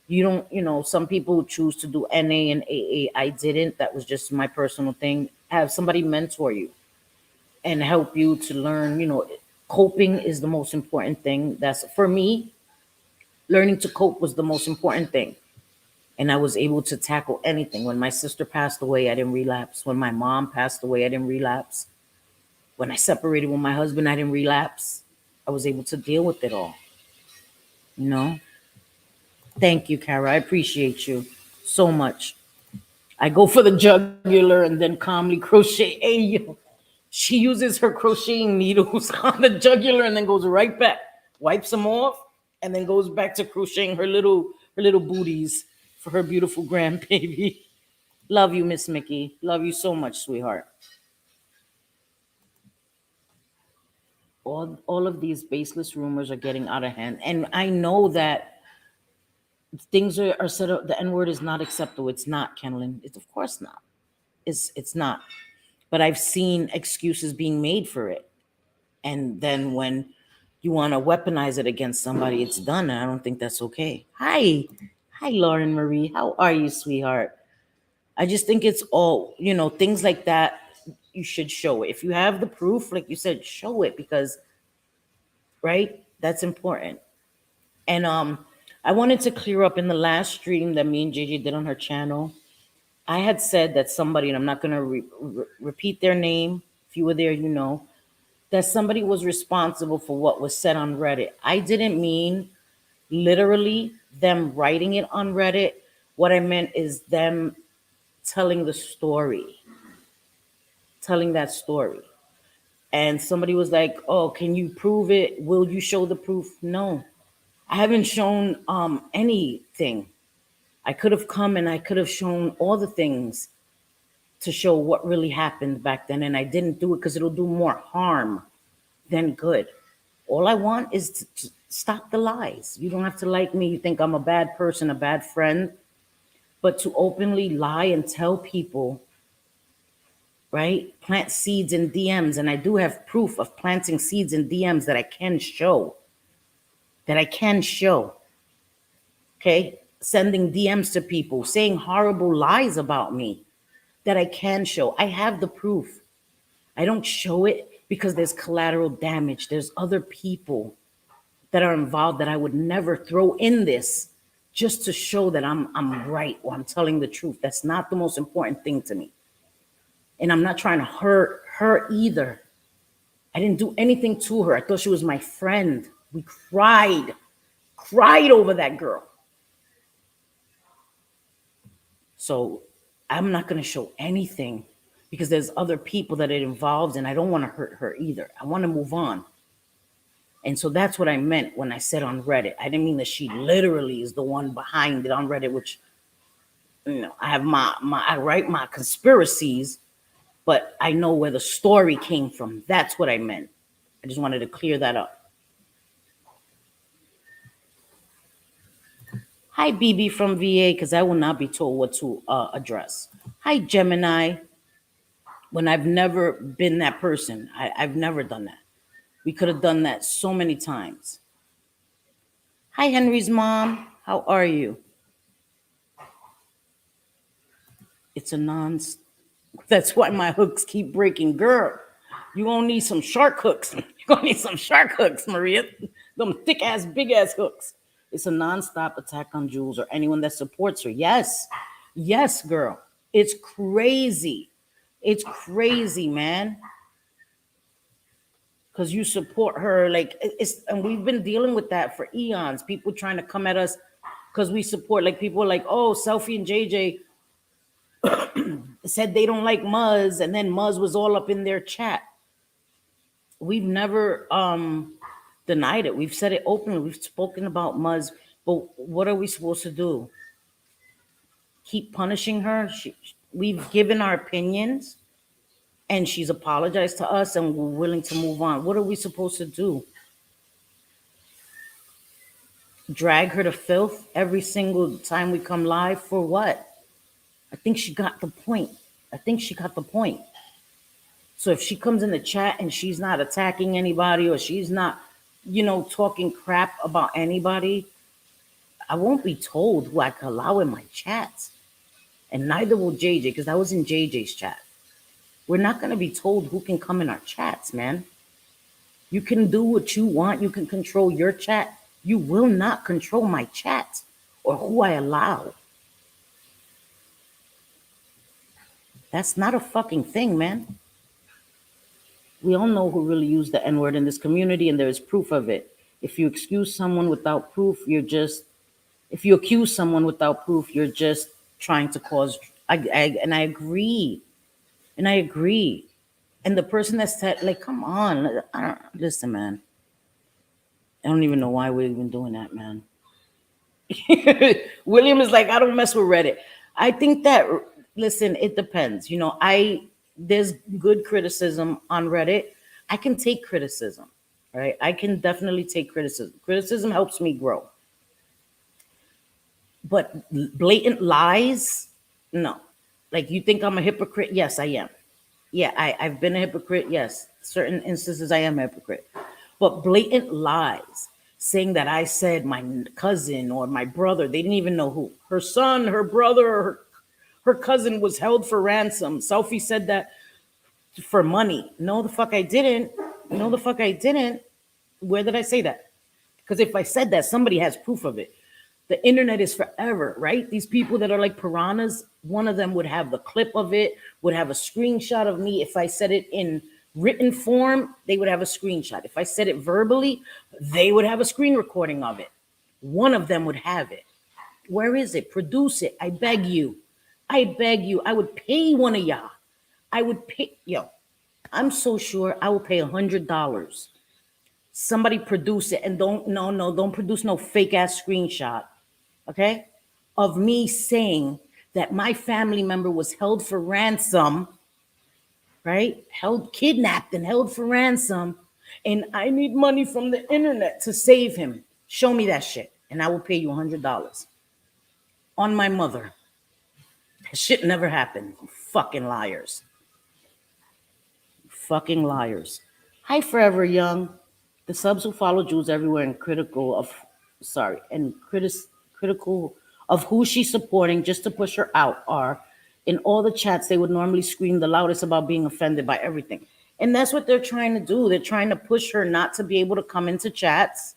You don't, some people choose to do NA and AA. I didn't. That was just my personal thing. Have somebody mentor you and help you to learn, coping is the most important thing. That's for me, learning to cope was the most important thing. And I was able to tackle anything. When my sister passed away, I didn't relapse. When my mom passed away, I didn't relapse. When I separated with my husband, I didn't relapse. I was able to deal with it all, you know? Thank you, Kara. I appreciate you so much. I go for the jugular and then calmly crochet. Hey, yo. She uses her crocheting needles on the jugular and then goes right back, wipes them off, and then goes back to crocheting her little booties for her beautiful grandbaby. Love you, Miss Mickey. Love you so much, sweetheart. All of these baseless rumors are getting out of hand. And I know that things are set up. The N word is not acceptable. It's not, Kenlin. It's of course not. It's not. But I've seen excuses being made for it. And then when you want to weaponize it against somebody, it's done. And I don't think that's okay. Hi. Hi, Lauren Marie. How are you, sweetheart? I just think it's all, things like that, you should show it. If you have the proof, like you said, show it because, right? That's important. And I wanted to clear up in the last stream that me and JJ did on her channel. I had said that somebody, and I'm not going to repeat their name. If you were there, that somebody was responsible for what was said on Reddit. I didn't mean literally them writing it on Reddit. What I meant is them telling the story, telling that story. And somebody was like, "Oh, can you prove it? Will you show the proof?" No, I haven't shown anything. I could have come and I could have shown all the things to show what really happened back then, and I didn't do it because it'll do more harm than good. All I want is to stop the lies. You don't have to like me. You think I'm a bad person, a bad friend, but to openly lie and tell people, right? Plant seeds in DMs, and I do have proof of planting seeds in DMs that I can show. That I can show. Okay, sending DMs to people, saying horrible lies about me that I can show. I have the proof. I don't show it because there's collateral damage. There's other people that are involved that I would never throw in this just to show that I'm right or I'm telling the truth. That's not the most important thing to me. And I'm not trying to hurt her either. I didn't do anything to her. I thought she was my friend. We cried over that girl. So I'm not going to show anything because there's other people that it involves and I don't want to hurt her either. I want to move on. And so that's what I meant when I said on Reddit. I didn't mean that she literally is the one behind it on Reddit, which, I have I write my conspiracies, but I know where the story came from. That's what I meant. I just wanted to clear that up. Hi, BB from VA, because I will not be told what to address. Hi, Gemini. When I've never been that person, I've never done that. We could have done that so many times. Hi, Henry's mom. How are you? It's a non. That's why my hooks keep breaking. Girl, you gonna need some shark hooks. You're gonna need some shark hooks, Maria. Them thick ass, big ass hooks. It's a non-stop attack on Jules or anyone that supports her. Yes. Yes, girl. It's crazy. It's crazy, man. Because you support her. Like and we've been dealing with that for eons. People trying to come at us because we support, like people are like, oh, Selfie and JJ said they don't like Muzz, and then Muzz was all up in their chat. We've never denied it. We've said it openly. We've spoken about Muzz, but what are we supposed to do? Keep punishing her? We've given our opinions, and she's apologized to us, and we're willing to move on. What are we supposed to do? Drag her to filth every single time we come live for what? I think she got the point. So if she comes in the chat and she's not attacking anybody or she's not, talking crap about anybody, I won't be told who I can allow in my chats. And neither will JJ, because I was in JJ's chat. We're not going to be told who can come in our chats, man. You can do what you want. You can control your chat. You will not control my chat or who I allow. That's not a fucking thing, man. We all know who really used the N word in this community, and there is proof of it. If you excuse someone without proof, if you accuse someone without proof, you're just trying to cause. And I agree. And I agree. And the person that said, like, come on, listen, man. I don't even know why we're even doing that, man. William is like, I don't mess with Reddit. I think that, listen, it depends. There's good criticism on Reddit. I can take criticism, right? I can definitely take criticism. Criticism helps me grow. But blatant lies, no. Like, you think I'm a hypocrite? Yes, I am. Yeah, I've been a hypocrite. Yes, certain instances I am a hypocrite. But blatant lies, saying that I said my cousin or my brother, they didn't even know who. Her son, her brother, her cousin was held for ransom. Selfie said that for money. No, the fuck I didn't. No, the fuck I didn't. Where did I say that? Because if I said that, somebody has proof of it. The internet is forever, right? These people that are like piranhas, one of them would have the clip of it, would have a screenshot of me. If I said it in written form, they would have a screenshot. If I said it verbally, they would have a screen recording of it. One of them would have it. Where is it? Produce it. I beg you. I beg you. I would pay one of y'all. I would pay, yo, I'm so sure I will pay $100. Somebody produce it, and don't produce no fake ass screenshot, okay, of me saying that my family member was held for ransom, right? Kidnapped and held for ransom, and I need money from the internet to save him. Show me that shit, and I will pay you $100 on my mother. That shit never happened. You fucking liars. Fucking liars. Hi, Forever Young. The subs who follow Jews everywhere and critical of who she's supporting just to push her out are in all the chats they would normally scream the loudest about being offended by everything. And that's what they're trying to do. They're trying to push her not to be able to come into chats.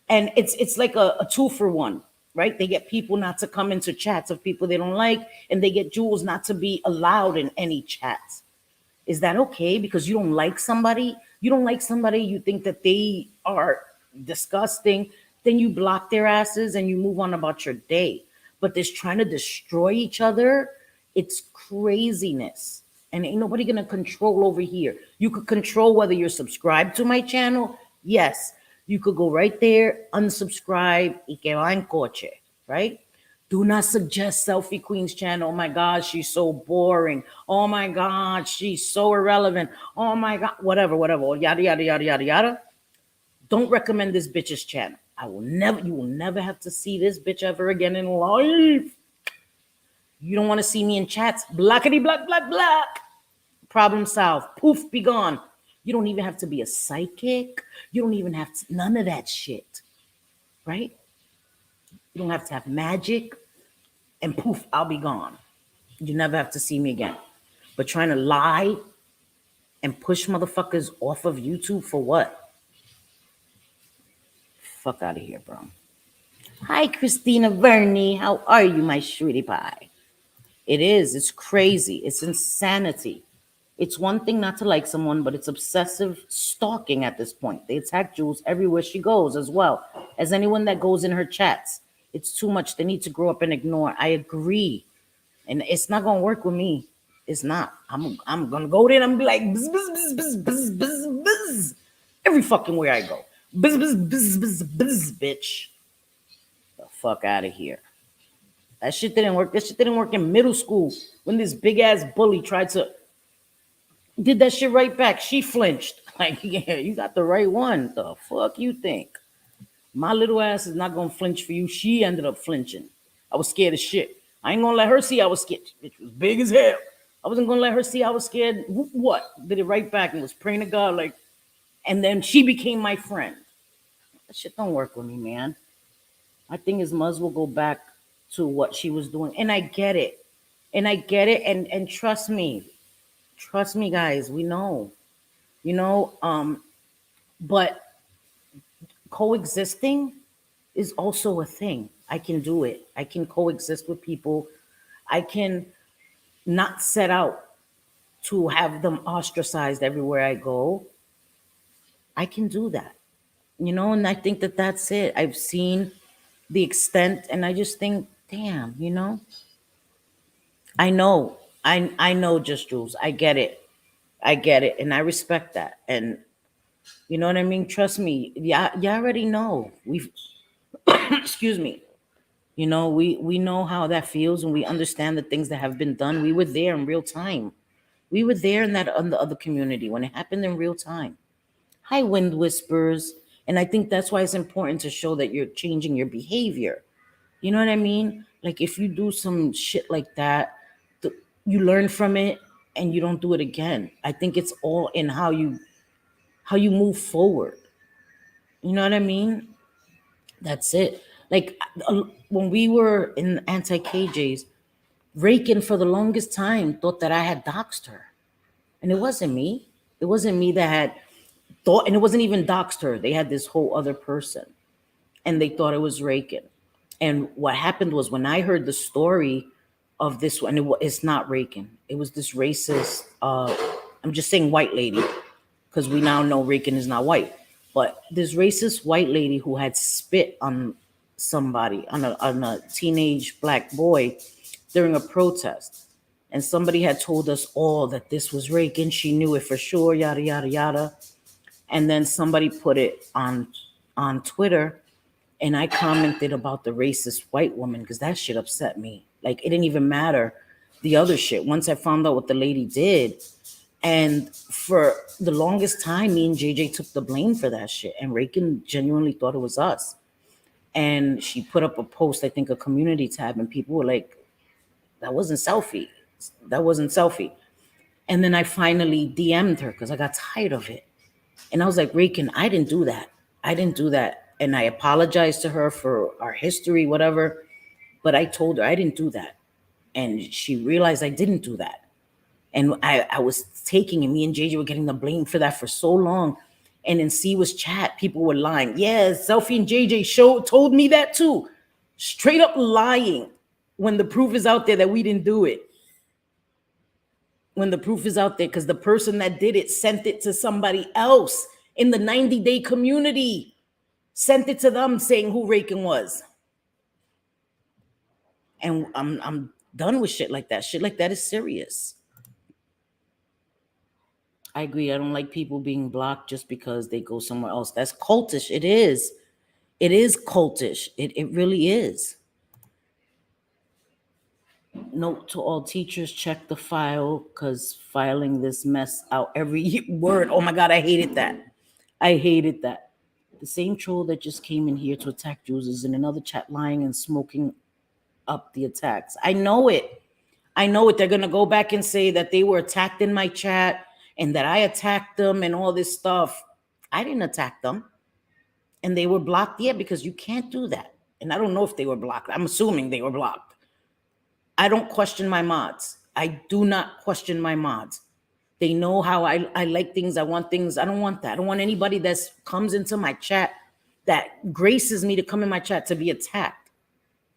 And it's like a 2-for-1, right? They get people not to come into chats of people they don't like, and they get Jews not to be allowed in any chats. Is that okay? Because you don't like somebody, you think that they are disgusting, then you block their asses and you move on about your day. But this trying to destroy each other, it's craziness. And ain't nobody gonna control over here. You could control whether you're subscribed to my channel. Yes, you could go right there, unsubscribe, y que va en coche, right? Do not suggest Selfie Queen's channel. Oh my God, she's so boring. Oh my God, she's so irrelevant. Oh my God, whatever, yada, yada, yada, yada, yada. Don't recommend this bitch's channel. You will never have to see this bitch ever again in life. You don't want to see me in chats. Blackity, black, black, black. Problem solved. Poof, be gone. You don't even have to be a psychic. You don't even have to, none of that shit, right? You don't have to have magic. And poof, I'll be gone. You never have to see me again. But trying to lie and push motherfuckers off of YouTube for what? Fuck out of here, bro. Hi, Christina Verney. How are you, my sweetie pie? It is. It's crazy. It's insanity. It's one thing not to like someone, but it's obsessive stalking at this point. They attack Jules everywhere she goes, as well as anyone that goes in her chats. It's too much. They need to grow up and ignore. I agree. And it's not gonna work with me. It's not. I'm gonna go there and I'm be like bzz, bzz, bzz, bzz, bzz, bzz, bzz, every fucking where I go. Bzz, bzz, bzz, bzz, bzz, bitch. The fuck out of here. That shit didn't work. That shit didn't work in middle school when this big ass bully tried to did that shit right back. She flinched. Like, yeah, you got the right one. The fuck you think? My little ass is not gonna flinch for you. She ended up flinching. I was scared as shit. I ain't gonna let her see I was scared. Bitch was big as hell. I wasn't gonna let her see I was scared. What? Did it right back and was praying to God, like, and then she became my friend. That shit don't work with me, man. I think his mother will go back to what she was doing. And I get it. And I get it. And trust me, guys, we know, you know, but coexisting is also a thing. I can do it. I can coexist with people. I can not set out to have them ostracized everywhere I go. I can do that, and I think that that's it. I've seen the extent, and I just think, damn, I know, just Jules. I get it. I get it, and I respect that. And you know what I mean? Trust me. Yeah, you already know. We've excuse me. We know how that feels, and we understand the things that have been done. We were there in real time. We were there in that on the other community when it happened in real time. Hi, wind whispers. And I think that's why it's important to show that you're changing your behavior. You know what I mean? Like if you do some shit like that, th- you learn from it and you don't do it again. I think it's all in how you move forward. You know what I mean? That's it. Like when we were in anti-KJs, Rakin for the longest time thought that I had doxed her. And it wasn't me. It wasn't me that had thought, and it wasn't even doxed her. They had this whole other person, and they thought it was Rakin. And what happened was when I heard the story of this one, it's not Rakin. It was this racist. I'm just saying white lady because we now know Rakin is not white, but this racist white lady who had spit on somebody, on a teenage black boy during a protest. And somebody had told us all that this was Rakin. She knew it for sure, yada yada yada. And then somebody put it on Twitter, and I commented about the racist white woman because that shit upset me. Like it didn't even matter the other shit. Once I found out what the lady did, and for the longest time, me and JJ took the blame for that shit, and Rakin genuinely thought it was us. And she put up a post, I think a community tab, and people were like, "That wasn't selfie. That wasn't selfie." And then I finally DM'd her because I got tired of it. And I was like, Rakin, I didn't do that. I didn't do that. And I apologized to her for our history, whatever. But I told her I didn't do that. And she realized I didn't do that. And I was taking, and me and JJ were getting the blame for that for so long. And in C was chat, people were lying. Yeah, Selfie and JJ told me that too. Straight up lying when the proof is out there that we didn't do it. When the proof is out there, because the person that did it sent it to somebody else in the 90-day community, sent it to them saying who Rakin was. And I'm done with shit like that. Shit like that is serious. I agree. I don't like people being blocked just because they go somewhere else. That's cultish. It is. It is cultish. It really is. Note to all teachers, check the file because filing this mess out every word. Oh my God, I hated that. I hated that. The same troll that just came in here to attack Jews is in another chat lying and smoking up the attacks. I know it. I know it. They're going to go back and say that they were attacked in my chat and that I attacked them and all this stuff. I didn't attack them. And they were blocked. Yeah, because you can't do that. And I don't know if they were blocked. I'm assuming they were blocked. I don't question my mods. I do not question my mods. They know how I like things. I want things. I don't want that. I don't want anybody that comes into my chat that graces me to come in my chat to be attacked.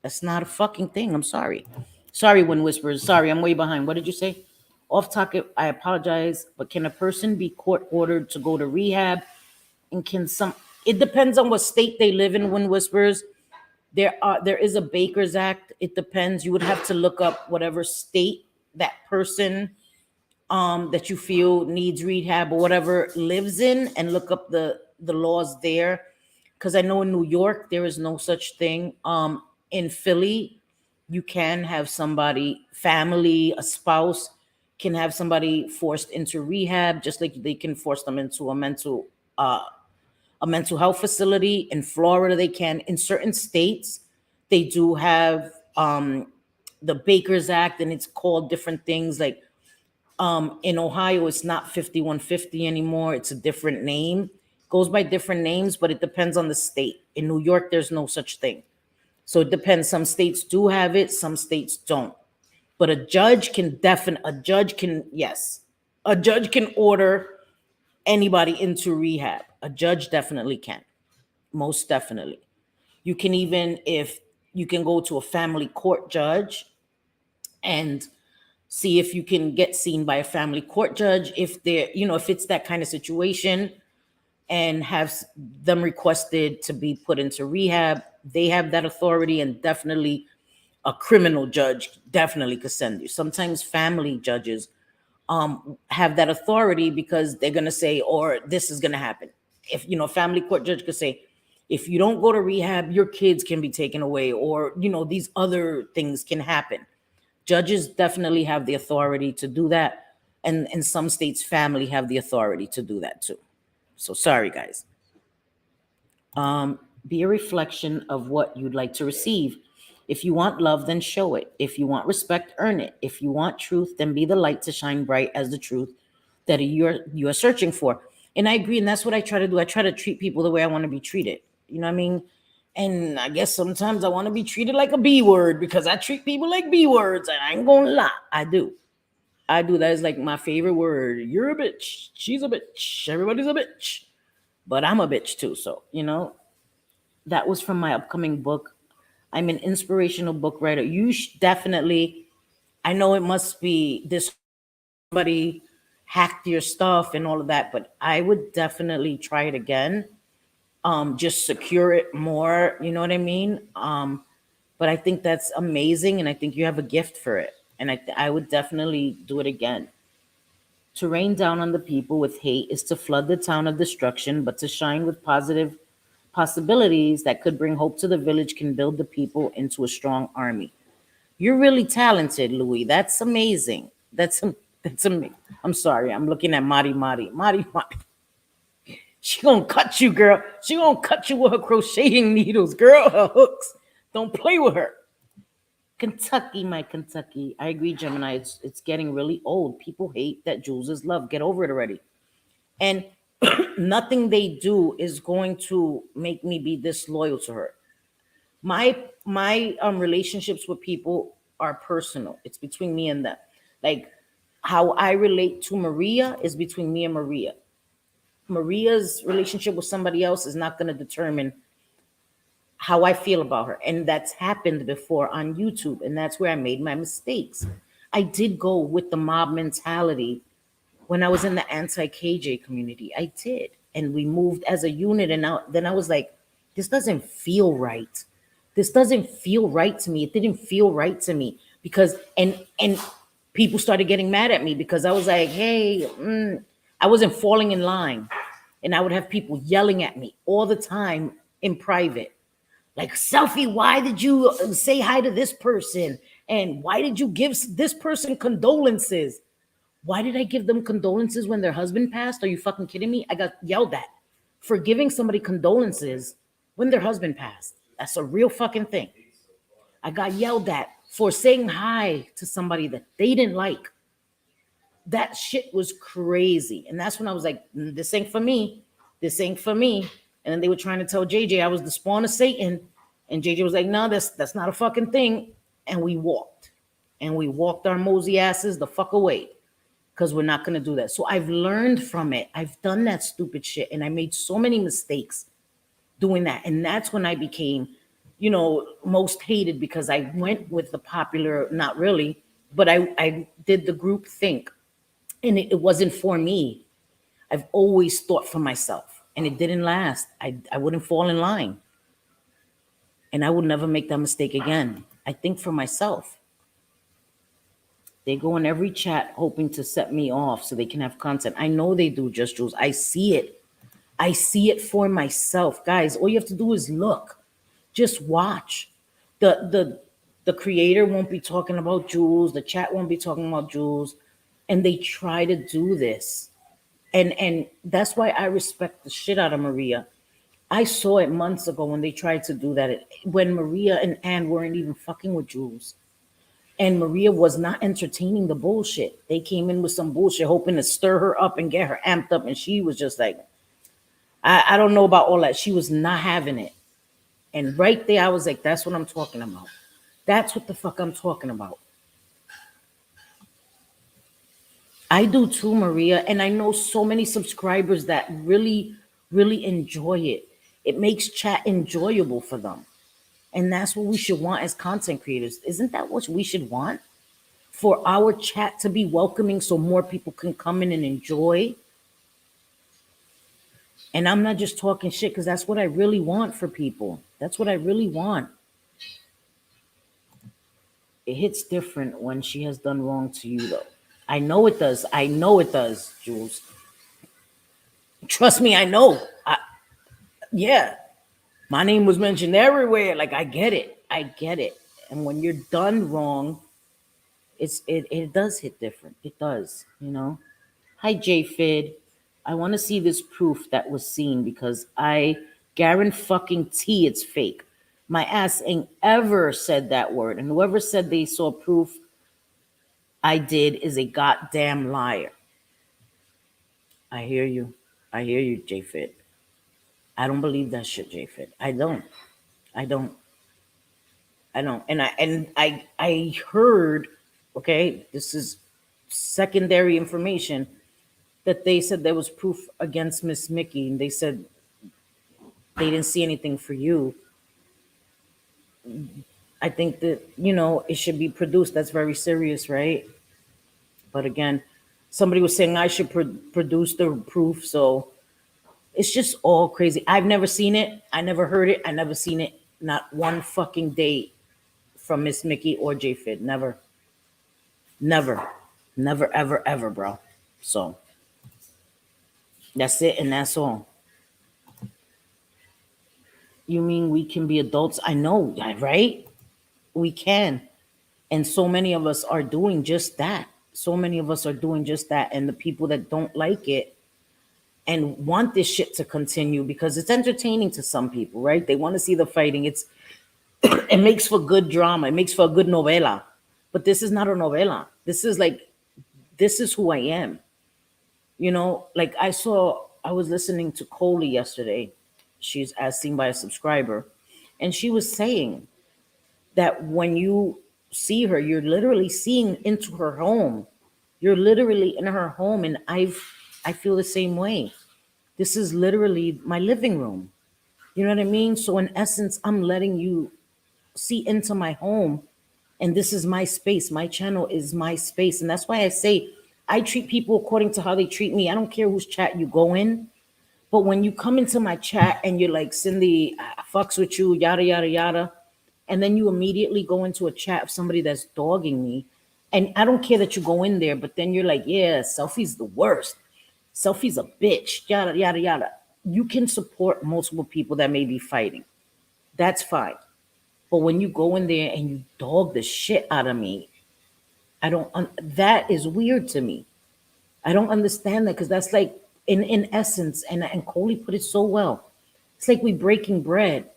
That's not a fucking thing. I'm sorry. Sorry, Wind Whispers. Sorry, I'm way behind. What did you say? Off topic, I apologize, but can a person be court ordered to go to rehab? And it depends on what state they live in, Wind Whispers. There is a Baker's Act. It depends. You would have to look up whatever state that person that you feel needs rehab or whatever lives in, and look up the laws there. Because I know in New York there is no such thing. In Philly, you can have somebody, family, a spouse can have somebody forced into rehab, just like they can force them into a mental health facility. In Florida, they can. In certain states, they do have the Baker's Act, and it's called different things. Like in Ohio, it's not 5150 anymore. It's a different name. Goes by different names, but it depends on the state. In New York, there's no such thing. So it depends. Some states do have it, some states don't. But a judge can, yes, a judge can order anybody into rehab. A judge definitely can, most definitely. You can even, if you can go to a family court judge and see if you can get seen by a family court judge if they're, if it's that kind of situation, and have them requested to be put into rehab. They have that authority, and definitely a criminal judge definitely could send you. Sometimes family judges have that authority because they're going to say, or this is going to happen. If, family court judge could say, if you don't go to rehab, your kids can be taken away, or, these other things can happen. Judges definitely have the authority to do that. And in some states, family have the authority to do that too. So sorry, guys. Be a reflection of what you'd like to receive. If you want love, then show it. If you want respect, earn it. If you want truth, then be the light to shine bright as the truth that you're searching for. And I agree, and that's what I try to do. I try to treat people the way I want to be treated. You know what I mean? And I guess sometimes I want to be treated like a B word because I treat people like B words, and I ain't gonna lie, I do. I do. That is like my favorite word. You're a bitch. She's a bitch. Everybody's a bitch. But I'm a bitch too. So, that was from my upcoming book. I'm an inspirational book writer. Definitely, I know it must be this, somebody hacked your stuff and all of that, but I would definitely try it again. Just secure it more. You know what I mean? But I think that's amazing, and I think you have a gift for it. And I would definitely do it again. To rain down on the people with hate is to flood the town of destruction, but to shine with positive possibilities that could bring hope to the village can build the people into a strong army. You're really talented, Louis. That's amazing. That's amazing. I'm sorry. I'm looking at Mari Mari. Mari Mari. She gonna cut you, girl. She gonna cut you with her crocheting needles, girl. Her hooks. Don't play with her. Kentucky, my Kentucky. I agree, Gemini. It's getting really old. People hate that Jules is love. Get over it already. And nothing they do is going to make me be disloyal to her. My relationships with people are personal. It's between me and them. Like how I relate to Maria is between me and Maria. Maria's relationship with somebody else is not going to determine how I feel about her. And that's happened before on YouTube. And that's where I made my mistakes. I did go with the mob mentality when I was in the anti-KJ community. I did. And we moved as a unit. And then I was like, this doesn't feel right. This doesn't feel right to me. It didn't feel right to me because, and people started getting mad at me because I was like, hey, I wasn't falling in line. And I would have people yelling at me all the time in private. Like, Selfie, why did you say hi to this person? And why did you give this person condolences? Why did I give them condolences when their husband passed? Are you fucking kidding me? I got yelled at for giving somebody condolences when their husband passed. That's a real fucking thing. I got yelled at for saying hi to somebody that they didn't like. That shit was crazy. And that's when I was like, this ain't for me. This ain't for me. And then they were trying to tell JJ I was the spawn of Satan. And JJ was like, no, that's not a fucking thing. And we walked. And we walked our mosey asses the fuck away. Because we're not going to do that. So I've learned from it. I've done that stupid shit. And I made so many mistakes doing that. And that's when I became, most hated because I went with the popular, not really, but I did the group think. And it wasn't for me. I've always thought for myself. And it didn't last. I wouldn't fall in line. And I would never make that mistake again. I think for myself. They go in every chat hoping to set me off so they can have content. I know they do, Just Jules. I see it. I see it for myself. Guys, all you have to do is look. Just watch. The creator won't be talking about Jules. The chat won't be talking about Jules. And they try to do this. And that's why I respect the shit out of Maria. I saw it months ago when they tried to do that. When Maria and Anne weren't even fucking with Jules. And Maria was not entertaining the bullshit. They came in with some bullshit, hoping to stir her up and get her amped up. And she was just like, I don't know about all that. She was not having it. And right there, I was like, that's what I'm talking about. That's what the fuck I'm talking about. I do too, Maria. And I know so many subscribers that really, really enjoy it. It makes chat enjoyable for them. And that's what we should want as content creators. Isn't that what we should want? For our chat to be welcoming so more people can come in and enjoy. And I'm not just talking shit because that's what I really want for people. That's what I really want. It hits different when she has done wrong to you, though. I know it does. I know it does, Jules. Trust me, I know. Yeah, my name was mentioned everywhere. Like, I get it. I get it. And when you're done wrong, it does hit different. It does, you know. Hi, JFid. I want to see this proof that was seen because I guarantee it's fake. My ass ain't ever said that word. And whoever said they saw proof I did is a goddamn liar. I hear you. I hear you, JFid. I don't believe that shit, JFid. I don't. I don't. I don't. And I heard, okay, this is secondary information, that they said there was proof against Miss Mickey, and they said they didn't see anything for you. I think that, it should be produced. That's very serious, right? But again, somebody was saying I should produce the proof. So it's just all crazy. I've never seen it. I never heard it. I never seen it. Not one fucking day from Miss Mickey or JFid. Never. Never. Never, ever, ever, bro. So that's it, and that's all. You mean we can be adults? I know, right? We can. And so many of us are doing just that. So many of us are doing just that. And the people that don't like it and want this shit to continue because it's entertaining to some people, right? They want to see the fighting. It makes for good drama. It makes for a good novela. But this is not a novela. This is who I am. Like I was listening to Coley yesterday. She's as seen by a subscriber. And she was saying that when you see her, you're literally seeing into her home. You're literally in her home. And I feel the same way. This is literally my living room. You know what I mean? So in essence, I'm letting you see into my home. And this is my space. My channel is my space. And that's why I say I treat people according to how they treat me. I don't care whose chat you go in. But when you come into my chat and you're like, Cindy, I fucks with you, yada, yada, yada. And then you immediately go into a chat of somebody that's dogging me. And I don't care that you go in there, but then you're like, yeah, Selfie's the worst. Selfie's a bitch, yada, yada, yada. You can support multiple people that may be fighting. That's fine. But when you go in there and you dog the shit out of me, that is weird to me. I don't understand that because that's like, in essence, and Coley put it so well. It's like we breaking bread.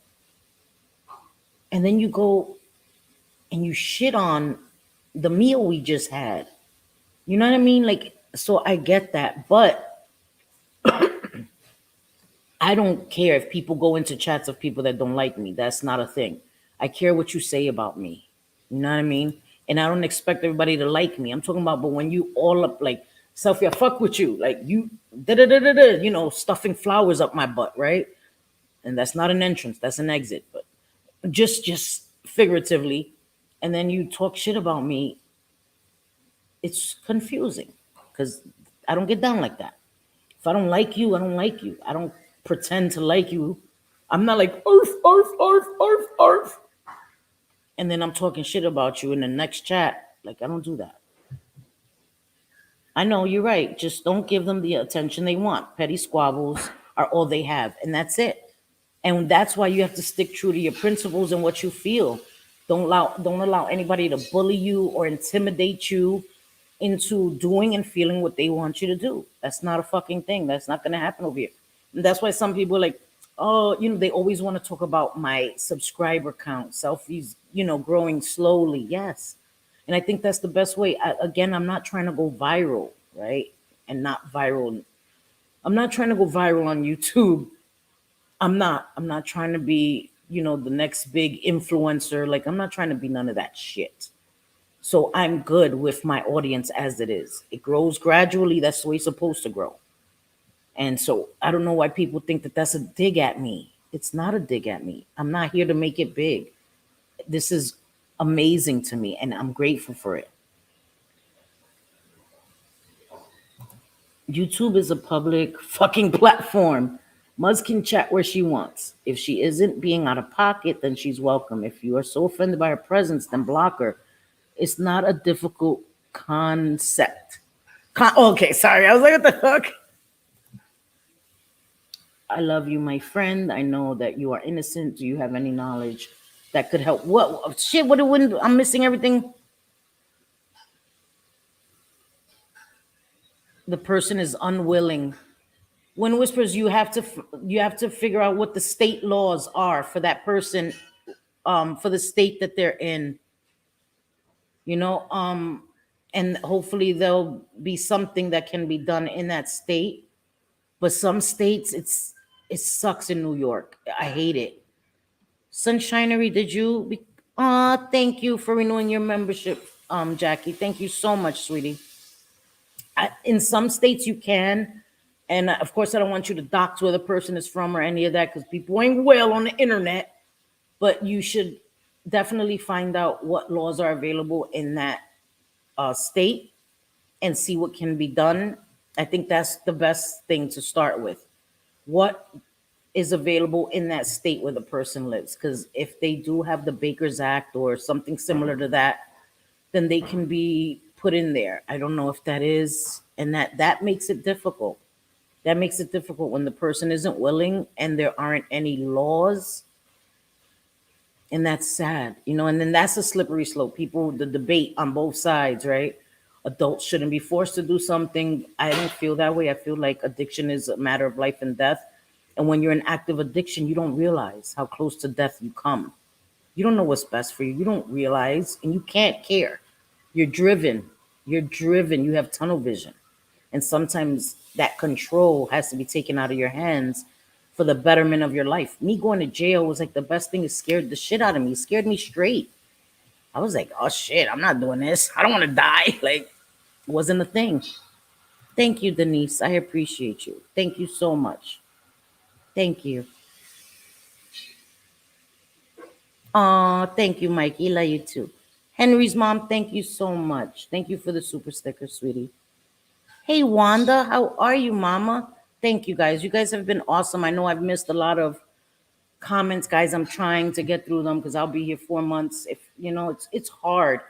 And then you go and you shit on the meal we just had. You know what I mean? Like, so I get that. But I don't care if people go into chats of people that don't like me. That's not a thing. I care what you say about me. You know what I mean? And I don't expect everybody to like me. I'm talking about, but when you all up like, Selfie, I fuck with you. Like you, da da da da da, stuffing flowers up my butt, right? And that's not an entrance, that's an exit. But just figuratively, and then you talk shit about me, it's confusing because I don't get down like that. If I don't like you, I don't like you. I don't pretend to like you. I'm not like arf arf arf arf arf, and then I'm talking shit about you in the next chat. Like, I don't do that. I know you're right. Just don't give them the attention they want. Petty squabbles are all they have, and that's it. And that's why you have to stick true to your principles and what you feel. Don't allow anybody to bully you or intimidate you into doing and feeling what they want you to do. That's not a fucking thing. That's not gonna happen over here. And that's why some people are like, oh, they always want to talk about my subscriber count, Selfies, growing slowly. Yes. And I think that's the best way. Again, I'm not trying to go viral, right? And not viral. I'm not trying to go viral on YouTube. I'm not trying to be the next big influencer. Like, I'm not trying to be none of that shit. So I'm good with my audience as it is. It grows gradually. That's the way it's supposed to grow. And so I don't know why people think that that's a dig at me. It's not a dig at me. I'm not here to make it big. This is amazing to me, and I'm grateful for it. YouTube is a public fucking platform. Muz can chat where she wants. If she isn't being out of pocket, then she's welcome. If you are so offended by her presence, then block her. It's not a difficult concept. Okay, sorry. I was like, what the fuck? I love you, my friend. I know that you are innocent. Do you have any knowledge that could help? What shit? What it wouldn't? I'm missing everything. The person is unwilling. When whispers, you have to figure out what the state laws are for that person, for the state that they're in. You know, and hopefully there'll be something that can be done in that state. But some states, it sucks in New York. I hate it. Sunshinery, did you? Thank you for renewing your membership, Jackie. Thank you so much, sweetie. In some states, you can, and of course, I don't want you to dox where the person is from or any of that because people ain't well on the internet. But you should definitely find out what laws are available in that state and see what can be done. I think that's the best thing to start with. What is available in that state where the person lives. Because if they do have the Baker's Act or something similar to that, then they can be put in there. I don't know if that is, and that makes it difficult. That makes it difficult when the person isn't willing and there aren't any laws, and that's sad, and then that's a slippery slope. People, the debate on both sides, right? Adults shouldn't be forced to do something. I don't feel that way. I feel like addiction is a matter of life and death. And when you're in active addiction, you don't realize how close to death you come. You don't know what's best for you. You don't realize, and you can't care. You're driven. You're driven. You have tunnel vision. And sometimes that control has to be taken out of your hands for the betterment of your life. Me going to jail was like the best thing. It scared the shit out of me. It scared me straight. I was like, oh shit, I'm not doing this. I don't want to die. Like, it wasn't a thing. Thank you, Denise. I appreciate you. Thank you so much. Thank you. Thank you, Mikey. Love you too. Henry's mom, thank you so much. Thank you for the super sticker, sweetie. Hey, Wanda, how are you, mama? Thank you, guys. You guys have been awesome. I know I've missed a lot of comments, guys. I'm trying to get through them because I'll be here 4 months. If it's hard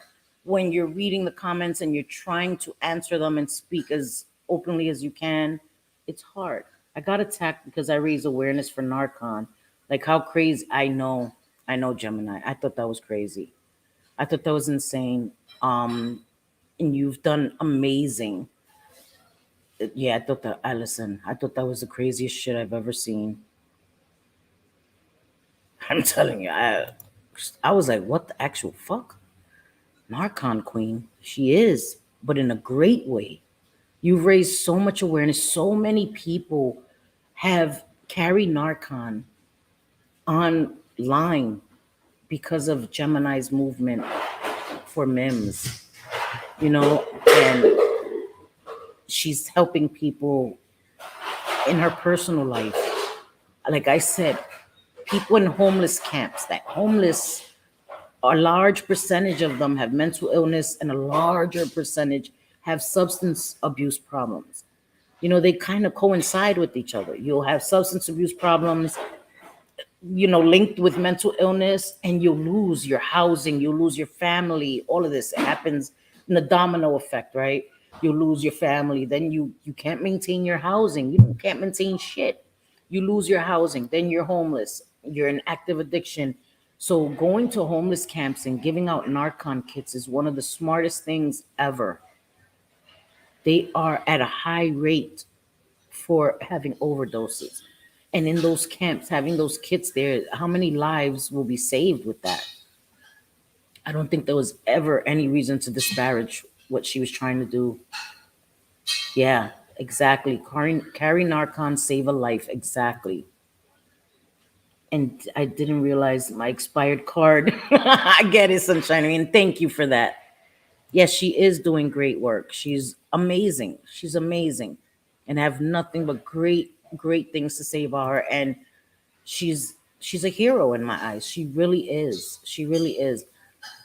when you're reading the comments and you're trying to answer them and speak as openly as you can. It's hard. I got attacked because I raised awareness for Narcon. Like, how crazy. I know, Gemini. I thought that was crazy. I thought that was insane. And you've done amazing. Yeah, I thought that. I listen. I thought that was the craziest shit I've ever seen. I'm telling you, I was like, what the actual fuck? Narcon queen. She is, but in a great way. You've raised so much awareness. So many people have carried Narcon online because of Gemini's movement for MIMS, and she's helping people in her personal life. Like I said, people in homeless camps, that homeless, a large percentage of them have mental illness and a larger percentage have substance abuse problems. They kind of coincide with each other. You'll have substance abuse problems, linked with mental illness, and you'll lose your housing, you'll lose your family. All of this happens in a domino effect, right? You lose your family, then you can't maintain your housing, you can't maintain shit. You lose your housing, then you're homeless, you're in active addiction. So going to homeless camps and giving out Narcon kits is one of the smartest things ever. They are at a high rate for having overdoses. And in those camps, having those kits there, how many lives will be saved with that? I don't think there was ever any reason to disparage what she was trying to do. Yeah, exactly. Carry Narcon, save a life. Exactly. And I didn't realize my expired card. I get it, Sunshine. I mean, thank you for that. Yes, she is doing great work. She's amazing. She's amazing. And I have nothing but great things to say about her. And she's a hero in my eyes. She really is. She really is.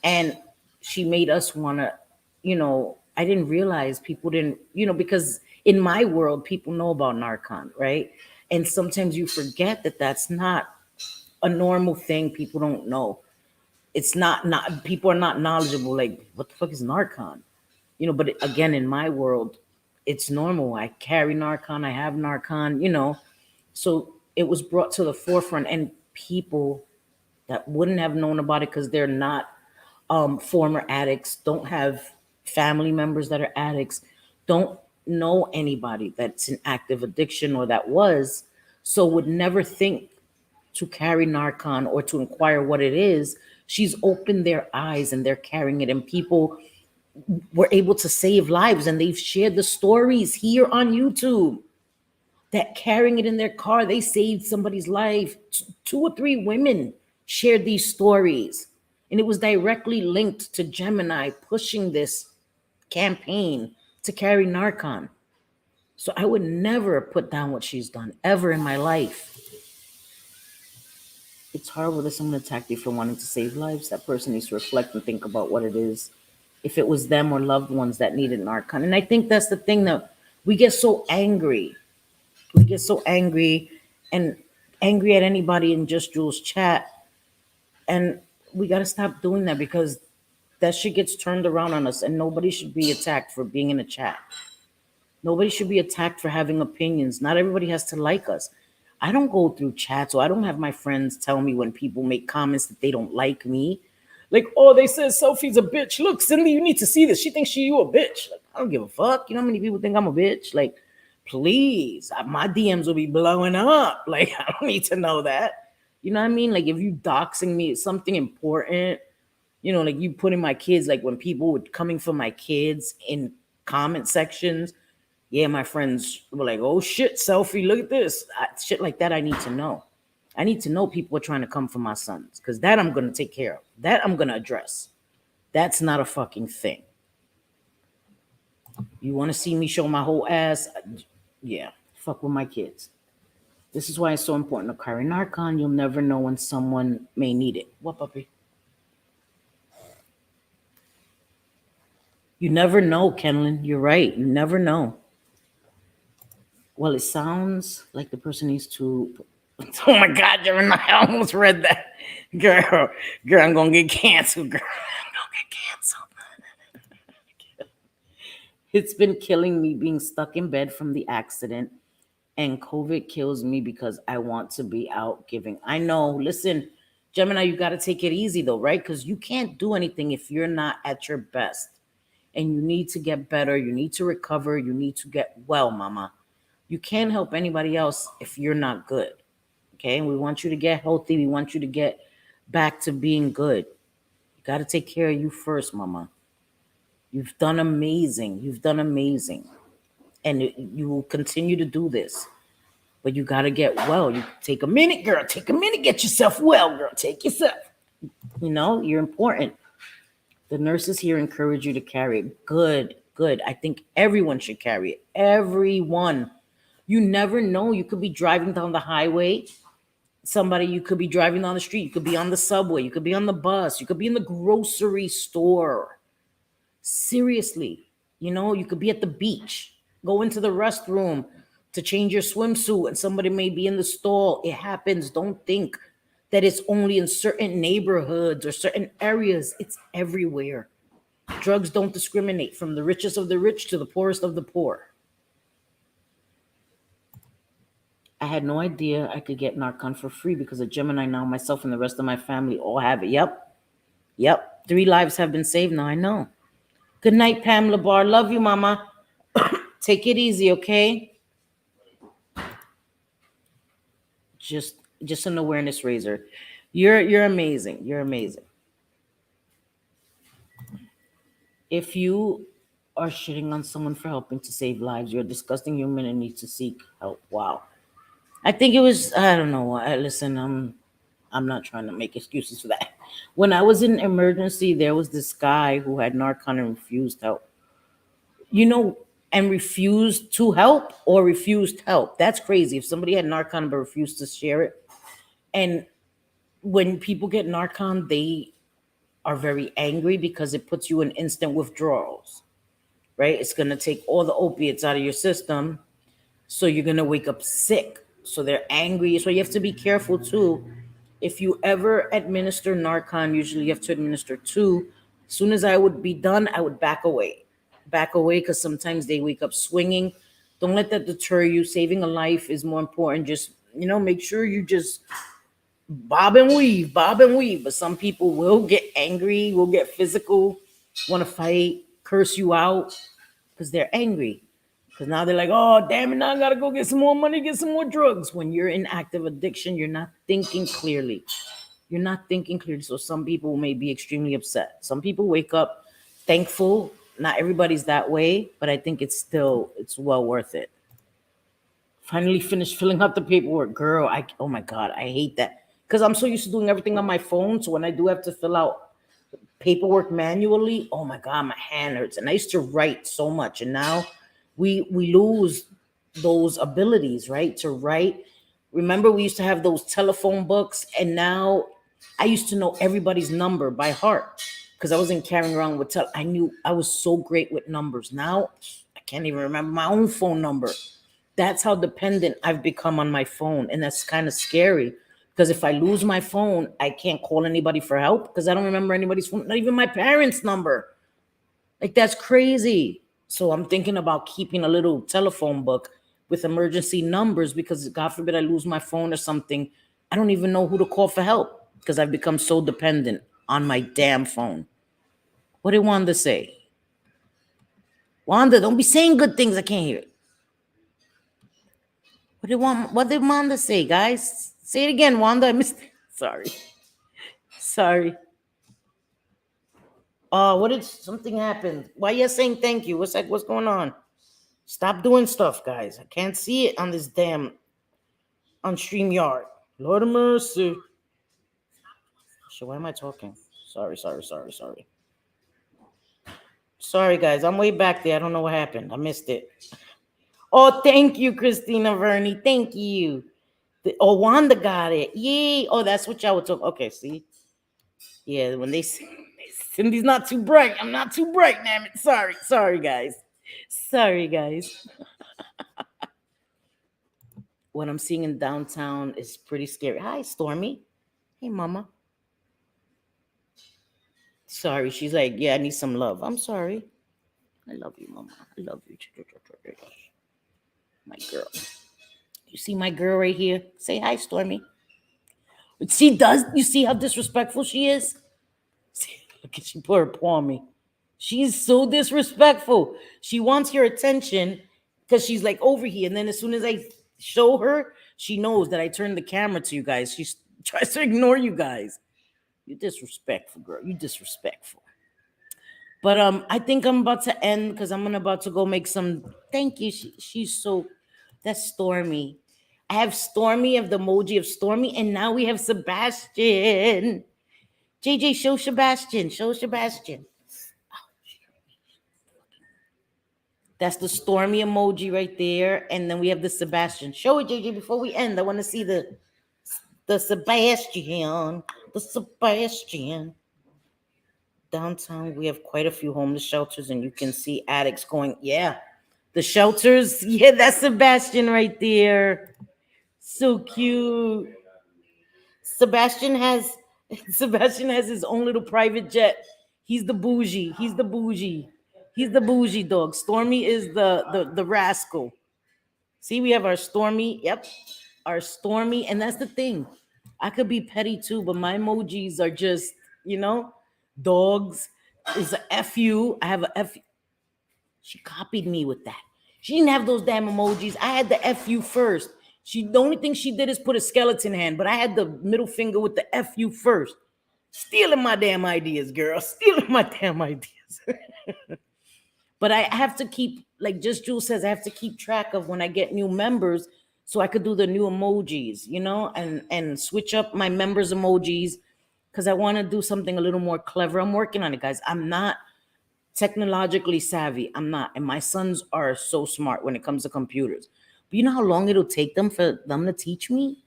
And she made us want to, I didn't realize people didn't, because in my world, people know about Narcon, right? And sometimes you forget that that's not a normal thing. People don't know. It's not people are not knowledgeable. Like, what the fuck is Narcon? But again, in my world, it's normal. I carry Narcon. I have Narcon. So it was brought to the forefront, and people that wouldn't have known about it because they're not former addicts, don't have family members that are addicts, don't know anybody that's in active addiction or that was, so would never think to carry Narcan or to inquire what it is. She's opened their eyes and they're carrying it, and people were able to save lives, and they've shared the stories here on YouTube that carrying it in their car, they saved somebody's life. Two or three women shared these stories. And it was directly linked to Gemini pushing this campaign to carry Narcan. So I would never put down what she's done ever in my life. It's horrible that someone attacked you for wanting to save lives. That person needs to reflect and think about what it is. If it was them or loved ones that needed Narcan. And I think that's the thing, that we get so angry. We get so angry and angry at anybody in Just Jules chat. And we got to stop doing that, because that shit gets turned around on us, and nobody should be attacked for being in a chat. Nobody should be attacked for having opinions. Not everybody has to like us. I don't go through chats, or I don't have my friends tell me when people make comments that they don't like me. Like, oh, they said Sophie's a bitch. Look, Cindy, you need to see this. She thinks you a bitch. Like, I don't give a fuck. You know how many people think I'm a bitch? Like, please, my DMs will be blowing up. Like, I don't need to know that. You know what I mean? Like, if you doxing me, it's something important. Like you putting my kids, like when people were coming for my kids in comment sections, yeah, my friends were like, oh shit, Selfie, look at this. Shit like that, I need to know. I need to know people are trying to come for my sons, because that I'm going to take care of. That I'm going to address. That's not a fucking thing. You want to see me show my whole ass? Yeah, fuck with my kids. This is why it's so important to carry Narcan. You'll never know when someone may need it. What, puppy? You never know, Kenlin. You're right. You never know. Well, it sounds like the person needs to. Oh my God, Jeremiah, I almost read that. Girl, I'm going to get canceled, girl. I'm going to get canceled. It's been killing me being stuck in bed from the accident, and COVID kills me because I want to be out giving. I know. Listen, Gemini, you got to take it easy though, right? Because you can't do anything if you're not at your best. And you need to get better. You need to recover. You need to get well, mama. You can't help anybody else if you're not good. Okay? And we want you to get healthy. We want you to get back to being good. You got to take care of you first, mama. You've done amazing. You've done amazing. And you will continue to do this. But you got to get well. You take a minute, girl. Take a minute. Get yourself well, girl. Take yourself. You're important. The nurses here encourage you to carry it. Good, good. I think everyone should carry it. Everyone. You never know. You could be driving down the highway. You could be driving down the street. You could be on the subway. You could be on the bus. You could be in the grocery store. Seriously. You could be at the beach. Go into the restroom to change your swimsuit, and somebody may be in the stall. It happens. Don't think that it's only in certain neighborhoods or certain areas. It's everywhere. Drugs don't discriminate, from the richest of the rich to the poorest of the poor. I had no idea I could get Narcan for free because of Gemini. Now myself and the rest of my family all have it. Yep. 3 lives have been saved now. I know. Good night, Pamela Barr. Love you, mama. Take it easy, okay? Just an awareness raiser. You're amazing. You're amazing. If you are shitting on someone for helping to save lives, you're a disgusting human and need to seek help. Wow. I think it was, I don't know. Listen, I'm not trying to make excuses for that. When I was in emergency, there was this guy who had Narcan and refused help. You know, and refused to help or refused help. That's crazy. If somebody had Narcan but refused to share it. And when people get Narcan, they are very angry because it puts you in instant withdrawals, right? It's going to take all the opiates out of your system. So you're going to wake up sick. So they're angry. So you have to be careful too. If you ever administer Narcan, usually you have to administer two. As soon as I would be done, I would back away. Back away because sometimes they wake up swinging. Don't let that deter you. Saving a life is more important. Just, make sure you just bob and weave, bob and weave. But some people will get angry, will get physical, want to fight, curse you out because they're angry. Because now they're like, oh, damn it, now I got to go get some more money, get some more drugs. When you're in active addiction, you're not thinking clearly. You're not thinking clearly. So some people may be extremely upset. Some people wake up thankful. Not everybody's that way, but I think it's well worth it. Finally finished filling out the paperwork. Girl, oh my God, I hate that. Because I'm so used to doing everything on my phone. So when I do have to fill out paperwork manually, oh my God, my hand hurts. And I used to write so much. And now we lose those abilities, right? To write. Remember, we used to have those telephone books, and now I used to know everybody's number by heart because I wasn't carrying around with I knew I was so great with numbers. Now I can't even remember my own phone number. That's how dependent I've become on my phone. And that's kind of scary because if I lose my phone, I can't call anybody for help because I don't remember anybody's phone, not even my parents' number. Like, that's crazy. So I'm thinking about keeping a little telephone book with emergency numbers because God forbid I lose my phone or something. I don't even know who to call for help because I've become so dependent on my damn phone. What did Wanda say? Wanda, don't be saying good things. I can't hear it. What did Wanda say, guys? Say it again, Wanda. I missed it. Sorry. Sorry. Oh, what did something happen? Why are you saying thank you? What's going on? Stop doing stuff, guys. I can't see it on this damn on StreamYard. Lord of mercy. So why am I talking? Sorry. Sorry, guys. I'm way back there. I don't know what happened. I missed it. Oh, thank you, Christina Verney. Thank you. Wanda got it. Yay. Oh, that's what y'all were talking. Okay, see? Yeah, when they say Cindy's not too bright. I'm not too bright, damn it. Sorry, guys. Sorry, guys. What I'm seeing in downtown is pretty scary. Hi, Stormy. Hey, Mama. Sorry, she's like, yeah, I need some love. I'm sorry. I love you, Mama. I love you. My girl. You see my girl right here? Say hi, Stormy. She does. You see how disrespectful she is? See, look at she put her paw on me. She's so disrespectful. She wants your attention because she's like over here. And then as soon as I show her, she knows that I turned the camera to you guys. She tries to ignore you guys. You disrespectful, girl. You disrespectful. But I think I'm about to end because I'm about to go make some. Thank you. She's so. That's Stormy. I have Stormy of the emoji of Stormy, and now we have Sebastian. JJ, show Sebastian. Show Sebastian. That's the Stormy emoji right there, and then we have the Sebastian. Show it, JJ, before we end. I want to see the Sebastian. The Sebastian. Downtown, we have quite a few homeless shelters, and you can see addicts going, yeah. The shelters, yeah, that's Sebastian right there. So cute. Sebastian has his own little private jet. He's the bougie. He's the bougie dog. Stormy is the rascal. See, we have our Stormy. Yep, our Stormy, and that's the thing. I could be petty too, but my emojis are just, dogs is a FU. I have a FU. She copied me with that. She didn't have those damn emojis. I had the FU first. The only thing she did is put a skeleton hand, but I had the middle finger with the FU first. Stealing my damn ideas, girl. Stealing my damn ideas. But I have to keep, like just Jules says, I have to keep track of when I get new members so I could do the new emojis, and switch up my members emojis because I want to do something a little more clever. I'm working on it, guys. I'm not technologically savvy. I'm not. And my sons are so smart when it comes to computers. But you know how long it'll take them for them to teach me?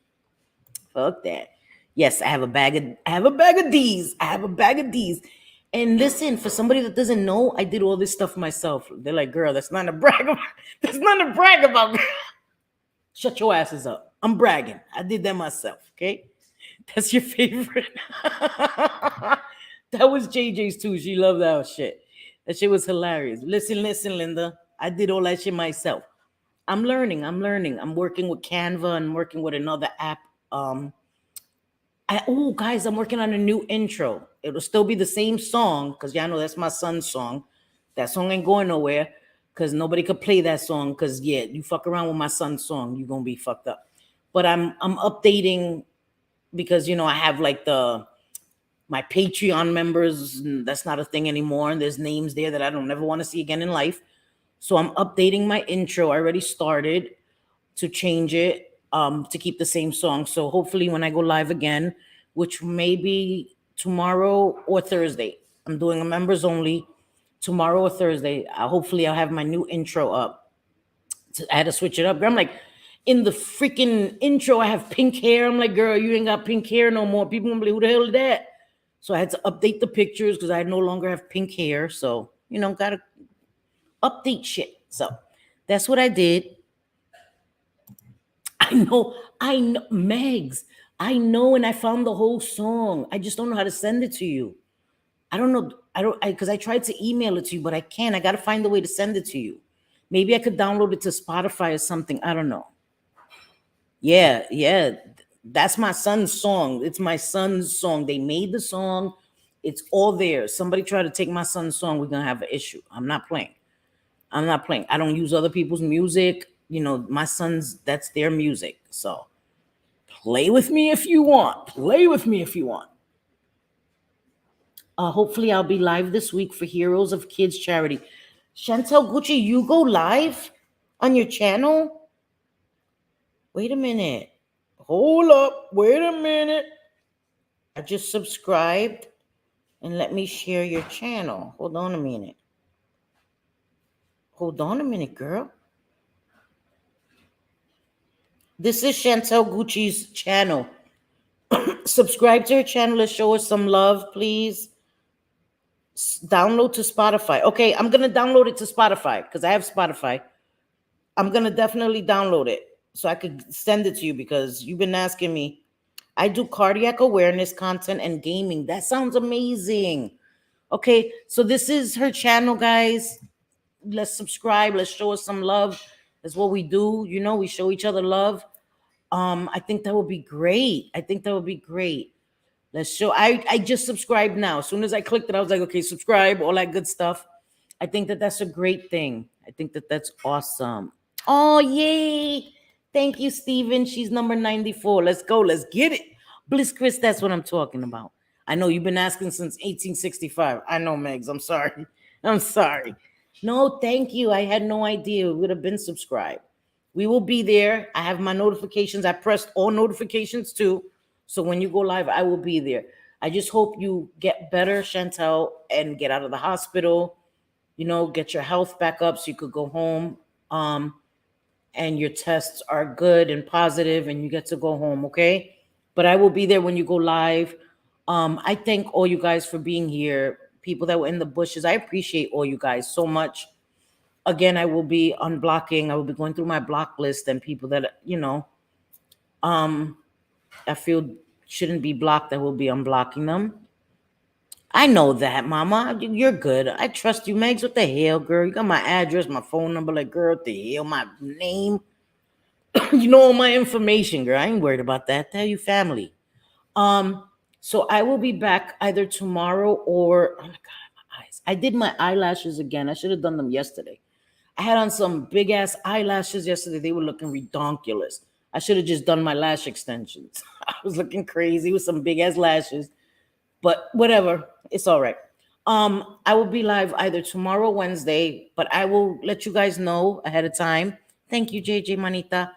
Fuck that. Yes, I have a bag of D's. I have a bag of D's. And listen, for somebody that doesn't know, I did all this stuff myself. They're like, girl, that's not a brag about. That's not a brag about. Shut your asses up. I'm bragging. I did that myself. Okay. That's your favorite. That was JJ's too. She loved that shit. That shit was hilarious. Listen, Linda. I did all that shit myself. I'm learning. I'm working with Canva and working with another app. Guys, I'm working on a new intro. It'll still be the same song because y'all know that's my son's song. That song ain't going nowhere because nobody could play that song. Because yeah, you fuck around with my son's song, you're gonna be fucked up. But I'm updating because I have like my Patreon members. That's not a thing anymore, and there's names there that I don't ever want to see again in life. So I'm updating my intro. I already started to change it to keep the same song. So hopefully when I go live again, which may be tomorrow or Thursday, I'm doing a members only tomorrow or Thursday. Hopefully I'll have my new intro up. I had to switch it up. I'm like, in the freaking intro, I have pink hair. I'm like, girl, you ain't got pink hair no more. People gonna be like, who the hell is that? So I had to update the pictures because I no longer have pink hair. So, gotta update shit. So that's what I did. I know, Megs. I know, and I found the whole song. I just don't know how to send it to you. I don't know. Because I tried to email it to you, but I can't. I got to find a way to send it to you. Maybe I could download it to Spotify or something. I don't know. Yeah. That's my son's song. It's my son's song. They made the song. It's all there. Somebody try to take my son's song, we're going to have an issue. I'm not playing. I don't use other people's music. My sons, that's their music. So play with me if you want. Hopefully I'll be live this week for Heroes of Kids charity. Chantel Gucci, you go live on your channel? Wait a minute. Hold up. Wait a minute. I just subscribed and let me share your channel. Hold on a minute. Girl. This is Chantel Gucci's channel. Subscribe to her channel and show her some love, please. Download to Spotify. Okay, I'm going to download it to Spotify because I have Spotify. I'm going to definitely download it so I could send it to you because you've been asking me. I do cardiac awareness content and gaming. That sounds amazing. Okay, so this is her channel, guys. Let's subscribe. Let's show us some love. That's what we do. We show each other love. I think that would be great. Let's show. I just subscribed now. As soon as I clicked it, I was like, okay, subscribe, all that good stuff. I think that that's a great thing. I think that that's awesome. Oh, yay. Thank you, Steven. She's number 94. Let's go. Let's get it. Bliss Chris, that's what I'm talking about. I know you've been asking since 1865. I know, Megs. I'm sorry. No, thank you. I had no idea. We would have been subscribed. We will be there. I have my notifications. I pressed all notifications too. So when you go live, I will be there. I just hope you get better, Chantel, and get out of the hospital. Get your health back up so you could go home. And your tests are good and positive and you get to go home, okay? But I will be there when you go live. I thank all you guys for being here. People that were in the bushes. I appreciate all you guys so much. Again, I will be unblocking. I will be going through my block list and people that, I feel shouldn't be blocked. I will be unblocking them. I know that, Mama. You're good. I trust you, Megs. What the hell, girl? You got my address, my phone number. Like, girl, what the hell? My name. You know all my information, girl. I ain't worried about that. Tell you family. So I will be back either tomorrow or oh my god, my eyes. I did my eyelashes again. I should have done them yesterday. I had on some big ass eyelashes yesterday. They were looking redonkulous. I should have just done my lash extensions. I was looking crazy with some big ass lashes. But whatever, it's all right. I will be live either tomorrow or Wednesday, but I will let you guys know ahead of time. Thank you, JJ Manita.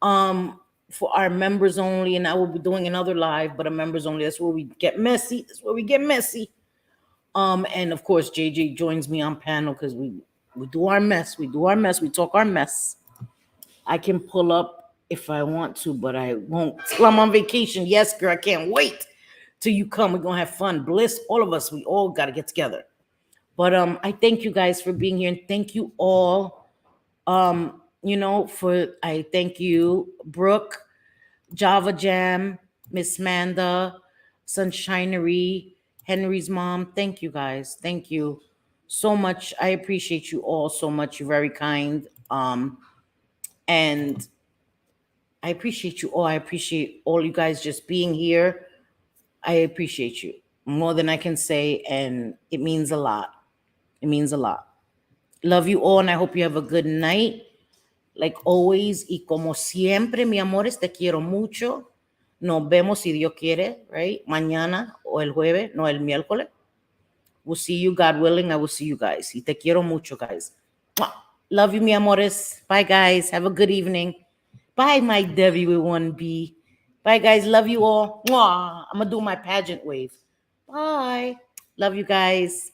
For our members only, and I will be doing another live, but a members only. That's where we get messy. That's where we get messy. And of course, JJ joins me on panel because we do our mess. We do our mess. We talk our mess. I can pull up if I want to, but I won't. Till I'm on vacation. Yes, girl, I can't wait till you come. We're gonna have fun, bliss. All of us. We all gotta get together. But I thank you guys for being here, and thank you all. For I thank you, Brooke, Java Jam, Miss Manda, Sunshinery, Henry's mom. Thank you guys. Thank you so much. I appreciate you all so much. You're very kind. And I appreciate you all. I appreciate all you guys just being here. I appreciate you more than I can say, and it means a lot. It means a lot. Love you all, and I hope you have a good night. Like always, y como siempre, mi amores, te quiero mucho. Nos vemos si Dios quiere, right? Mañana o el jueves, no el miércoles. We'll see you, God willing. I will see you guys. Y te quiero mucho, guys. Mwah. Love you, mi amores. Bye, guys. Have a good evening. Bye, my Debbie with 1B. Bye, guys. Love you all. Mwah. I'm going to do my pageant wave. Bye. Love you guys.